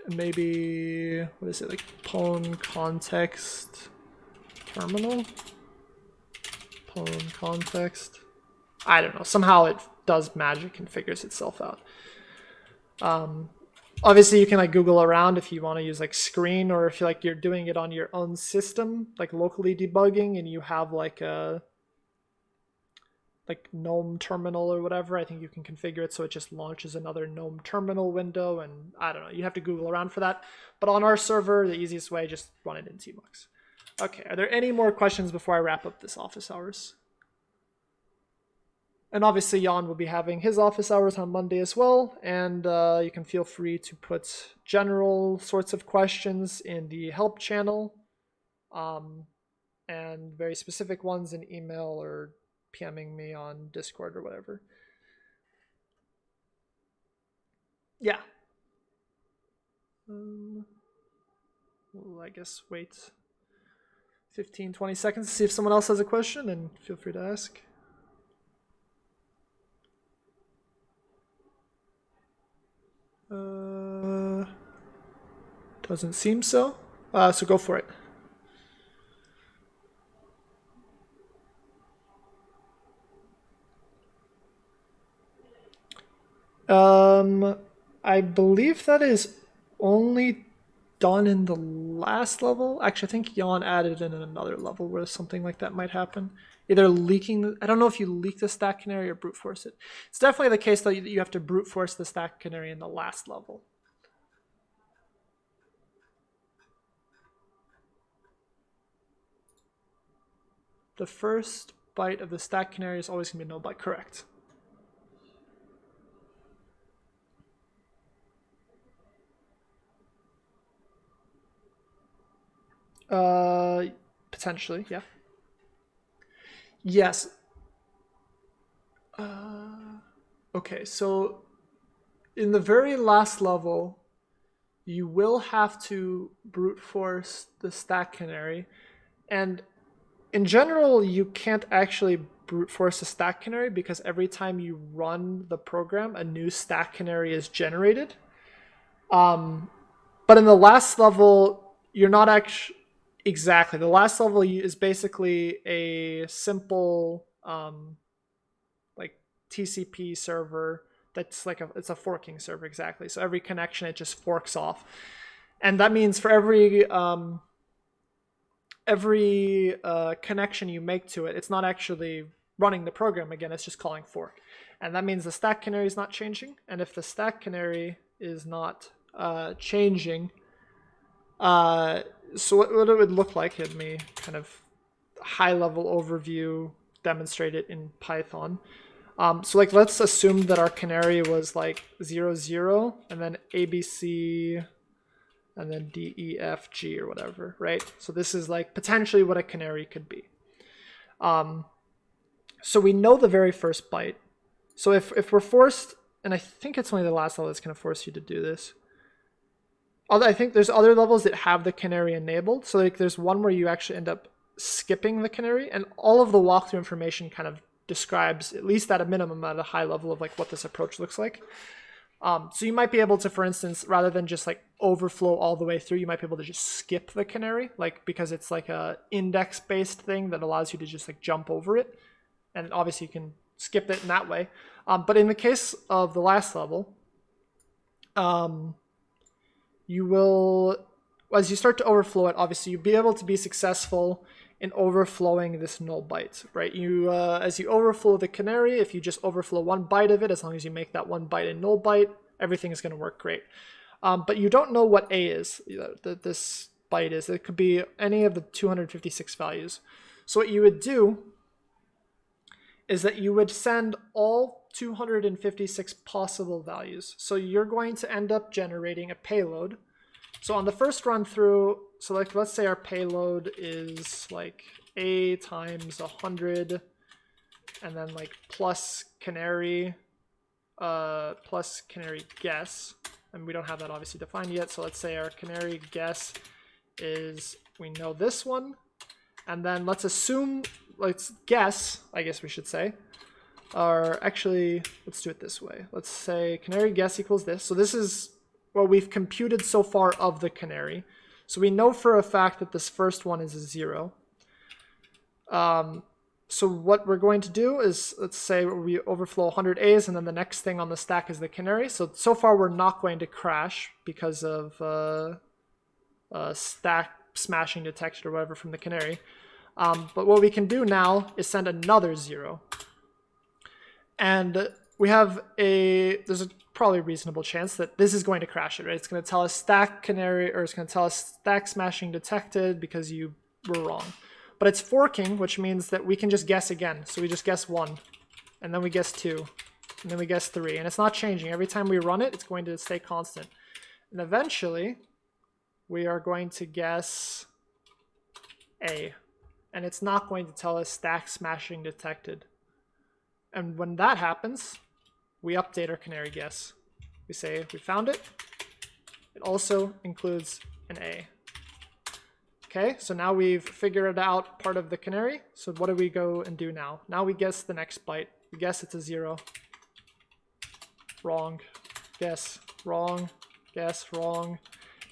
Speaker 1: Maybe, what is it, like pwn context terminal? Pwn context. I don't know. Somehow it does magic and figures itself out. Obviously, you can like Google around if you want to use like screen, or if you're doing it on your own system, like locally debugging, and you have like a GNOME terminal or whatever. I think you can configure it so it just launches another GNOME terminal window, and I don't know. You have to Google around for that. But on our server, the easiest way, just run it in tmux. Okay, are there any more questions before I wrap up this office hours? And obviously, Jan will be having his office hours on Monday as well. And you can feel free to put general sorts of questions in the help channel, and very specific ones in email or PMing me on Discord or whatever. Yeah. We'll, I guess, wait 15, 20 seconds to see if someone else has a question, and feel free to ask. Doesn't seem so. So go for it. I believe that is only done in the last level. Actually, I think Jan added in another level where something like that might happen. Either leaking, I don't know if you leak the stack canary or brute force it. It's definitely the case though that you have to brute force the stack canary in the last level. The first byte of the stack canary is always going to be no byte, correct. Potentially, yeah. Yes. Okay, so in the very last level, you will have to brute force the stack canary. And in general, you can't actually brute force a stack canary because every time you run the program, a new stack canary is generated. But in the last level, you're not actually exactly. The last level is basically a simple like TCP server that's like it's a forking server exactly. So every connection it just forks off, and that means for every connection you make to it, it's not actually running the program again. It's just calling fork, and that means the stack canary is not changing. And if the stack canary is not changing, so what it would look like, let me kind of high level overview demonstrate it in Python. So like let's assume that our canary was like 0, 0, and then ABC, and then D, E, F, G, or whatever, right? So this is like potentially what a canary could be. So we know the very first byte. So if we're forced, and I think it's only the last level that's going to force you to do this. I think there's other levels that have the canary enabled. So like there's one where you actually end up skipping the canary, and all of the walkthrough information kind of describes, at least at a minimum, at a high level of like what this approach looks like. So you might be able to, for instance, rather than just like overflow all the way through, you might be able to just skip the canary, like because it's like a index-based thing that allows you to just like jump over it, and obviously you can skip it in that way. But in the case of the last level, you will, as you start to overflow it, obviously you'll be able to be successful in overflowing this null byte, right? You as you overflow the canary, if you just overflow one byte of it, as long as you make that one byte a null byte, everything is going to work great. But you don't know what A is, that this byte is. It could be any of the 256 values. So what you would do is that you would send all 256 possible values. So you're going to end up generating a payload. So on the first run through, so like let's say our payload is like A times 100, and then like plus canary guess, and we don't have that obviously defined yet. So let's say our canary guess is, we know this one, and then let's assume, let's guess, I guess we should say, or actually let's do it this way. Let's say canary guess equals this. So this is what we've computed so far of the canary. So we know for a fact that this first one is a 0. So what we're going to do is, let's say we overflow 100 A's, and then the next thing on the stack is the canary. So far we're not going to crash because of stack smashing detected or whatever from the canary. But what we can do now is send another 0. And we have there's a probably reasonable chance that this is going to crash it, right? It's going to tell us stack canary, or it's going to tell us stack smashing detected because you were wrong. But it's forking, which means that we can just guess again. So we just guess 1, and then we guess 2, and then we guess 3. And it's not changing. Every time we run it, it's going to stay constant. And eventually, we are going to guess A. And it's not going to tell us stack smashing detected. And when that happens, we update our canary guess. We say we found it. It also includes an A. Okay, so now we've figured out part of the canary. So what do we go and do now? Now we guess the next byte. We guess it's a 0. Wrong. Guess. Wrong. Guess. Wrong.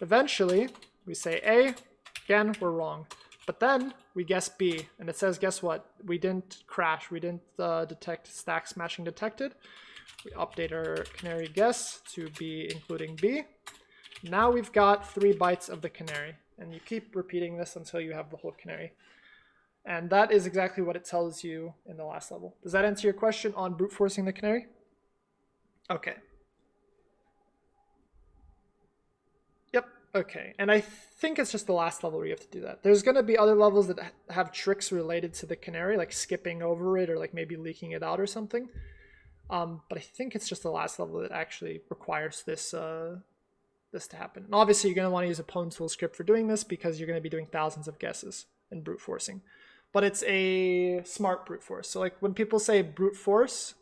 Speaker 1: Eventually, we say A. Again, we're wrong. But then we guess B, and it says, guess what? We didn't crash. We didn't detect stack smashing detected. We update our canary guess to be including B. Now we've got 3 bytes of the canary, and you keep repeating this until you have the whole canary. And that is exactly what it tells you in the last level. Does that answer your question on brute forcing the canary? Okay. Yep. Okay, and I think it's just the last level where you have to do that. There's going to be other levels that have tricks related to the canary, like skipping over it or like maybe leaking it out or something. But I think it's just the last level that actually requires this this to happen. And obviously, you're going to want to use a pwn tool script for doing this because you're going to be doing thousands of guesses in brute forcing. But it's a smart brute force. So like when people say brute force,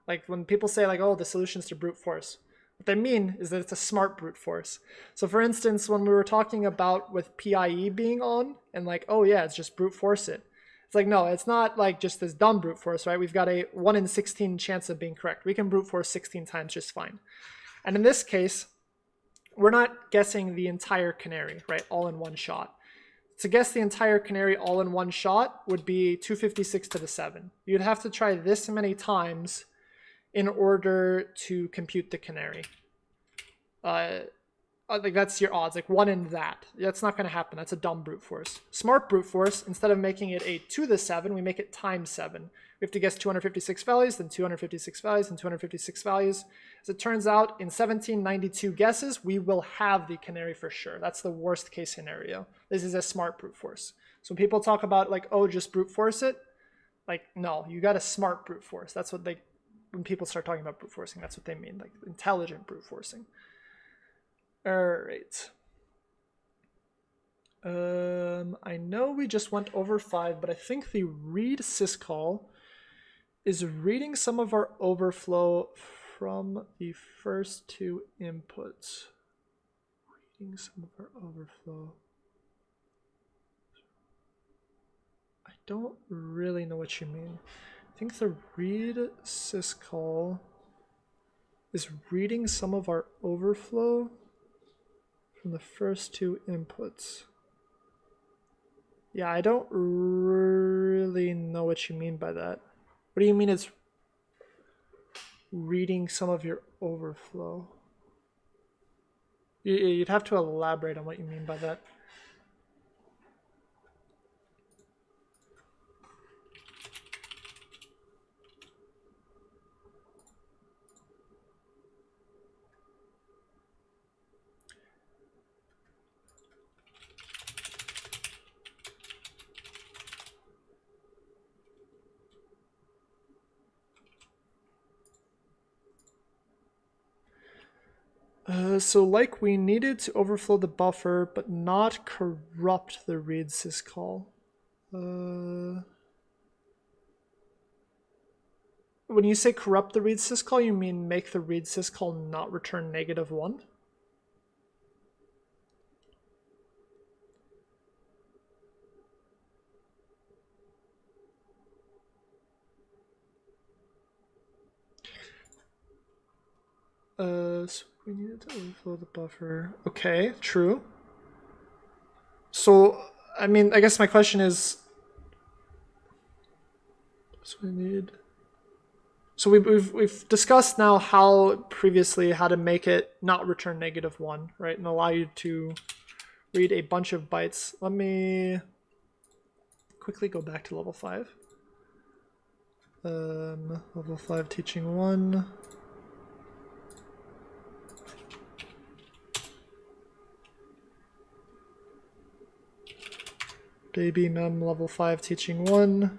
Speaker 1: Like when people say like, oh, the solution is to brute force, what they mean is that it's a smart brute force. So for instance, when we were talking about with PIE being on and like, oh yeah, it's just brute force it. It's like, no, it's not like just this dumb brute force, right? We've got a 1 in 16 chance of being correct. We can brute force 16 times just fine. And in this case, we're not guessing the entire canary, right? All in one shot. To guess the entire canary all in one shot would be 256 to the 7. You'd have to try this many times in order to compute the canary. Like that's your odds, like 1 in that. That's not going to happen. That's a dumb brute force. Smart brute force, instead of making it a to the 7, we make it times 7. We have to guess 256 values, then 256 values, and 256 values. As it turns out, in 1792 guesses, we will have the canary for sure. That's the worst case scenario. This is a smart brute force. So when people talk about like, oh, just brute force it, like, no, you got a smart brute force. That's what they, when people start talking about brute forcing, that's what they mean, like intelligent brute forcing. All right. I know we just went over 5, but I think the read syscall is reading some of our overflow from the first 2 inputs. Reading some of our overflow. I don't really know what you mean. I think the read syscall is reading some of our overflow from the first 2 inputs. Yeah, I don't really know what you mean by that. What do you mean it's reading some of your overflow? You'd have to elaborate on what you mean by that. So like we needed to overflow the buffer, but not corrupt the read syscall. When you say corrupt the read syscall, you mean make the read syscall not return -1? So we needed to overflow the buffer. Okay, true. So, I mean, I guess my question is, so we need. So we've discussed now how previously how to make it not return -1, right, and allow you to read a bunch of bytes. Let me quickly go back to level 5. Level 5 teaching 1. Baby mem level 5 teaching 1.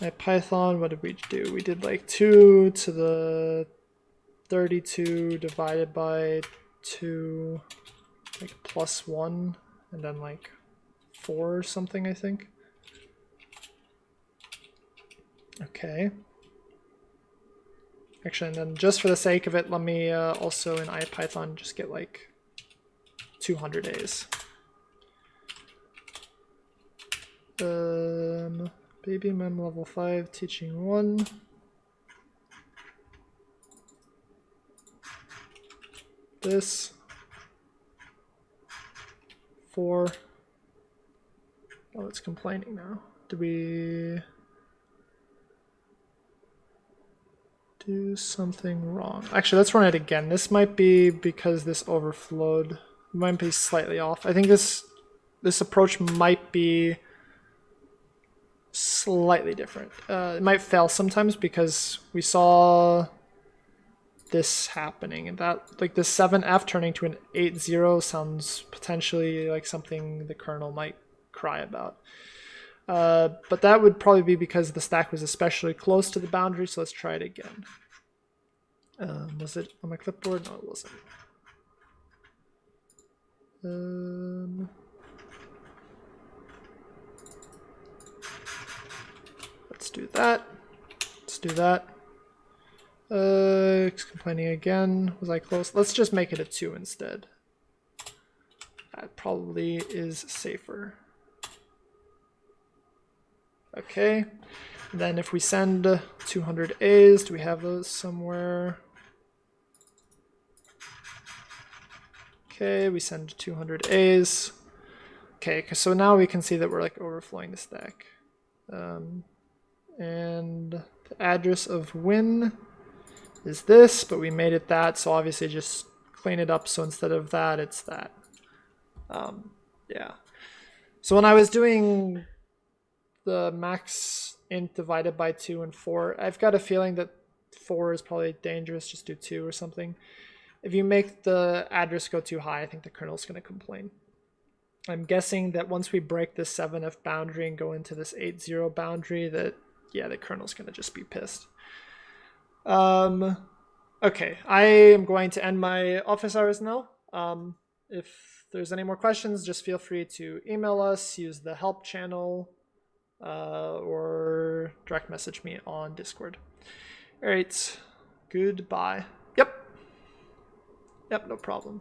Speaker 1: At Python, what did we do? We did like 2 to the 32 divided by 2, like +1, and then like 4 or something, I think. Okay. Actually, and then just for the sake of it, let me also in IPython just get like 200 A's. Baby mem level 5 teaching 1. This 4. Oh, it's complaining now. Did we do something wrong? Actually, let's run it again. This might be because this overflowed. It might be slightly off. I think this approach might be slightly different. It might fail sometimes because we saw this happening, and that like the 7F turning to an 8-0 sounds potentially like something the kernel might cry about. But that would probably be because the stack was especially close to the boundary, so let's try it again. Was it on my clipboard? No, it wasn't. Let's do that. Let's do that. It's complaining again. Was I close? Let's just make it a 2 instead. That probably is safer. Okay. And then if we send 200 A's, do we have those somewhere? Okay, we send 200 A's. Okay, so now we can see that we're like overflowing the stack. And the address of win is this, but we made it that, so obviously just clean it up so instead of that, it's that. Yeah. So when I was doing the max int divided by 2 and 4, I've got a feeling that 4 is probably dangerous, just do 2 or something. If you make the address go too high, I think the kernel's going to complain. I'm guessing that once we break this 7F boundary and go into this 8.0 boundary, that, yeah, the kernel's going to just be pissed. Okay, I am going to end my office hours now. If there's any more questions, just feel free to email us, use the help channel, or direct message me on Discord. All right, goodbye. Yep, no problem.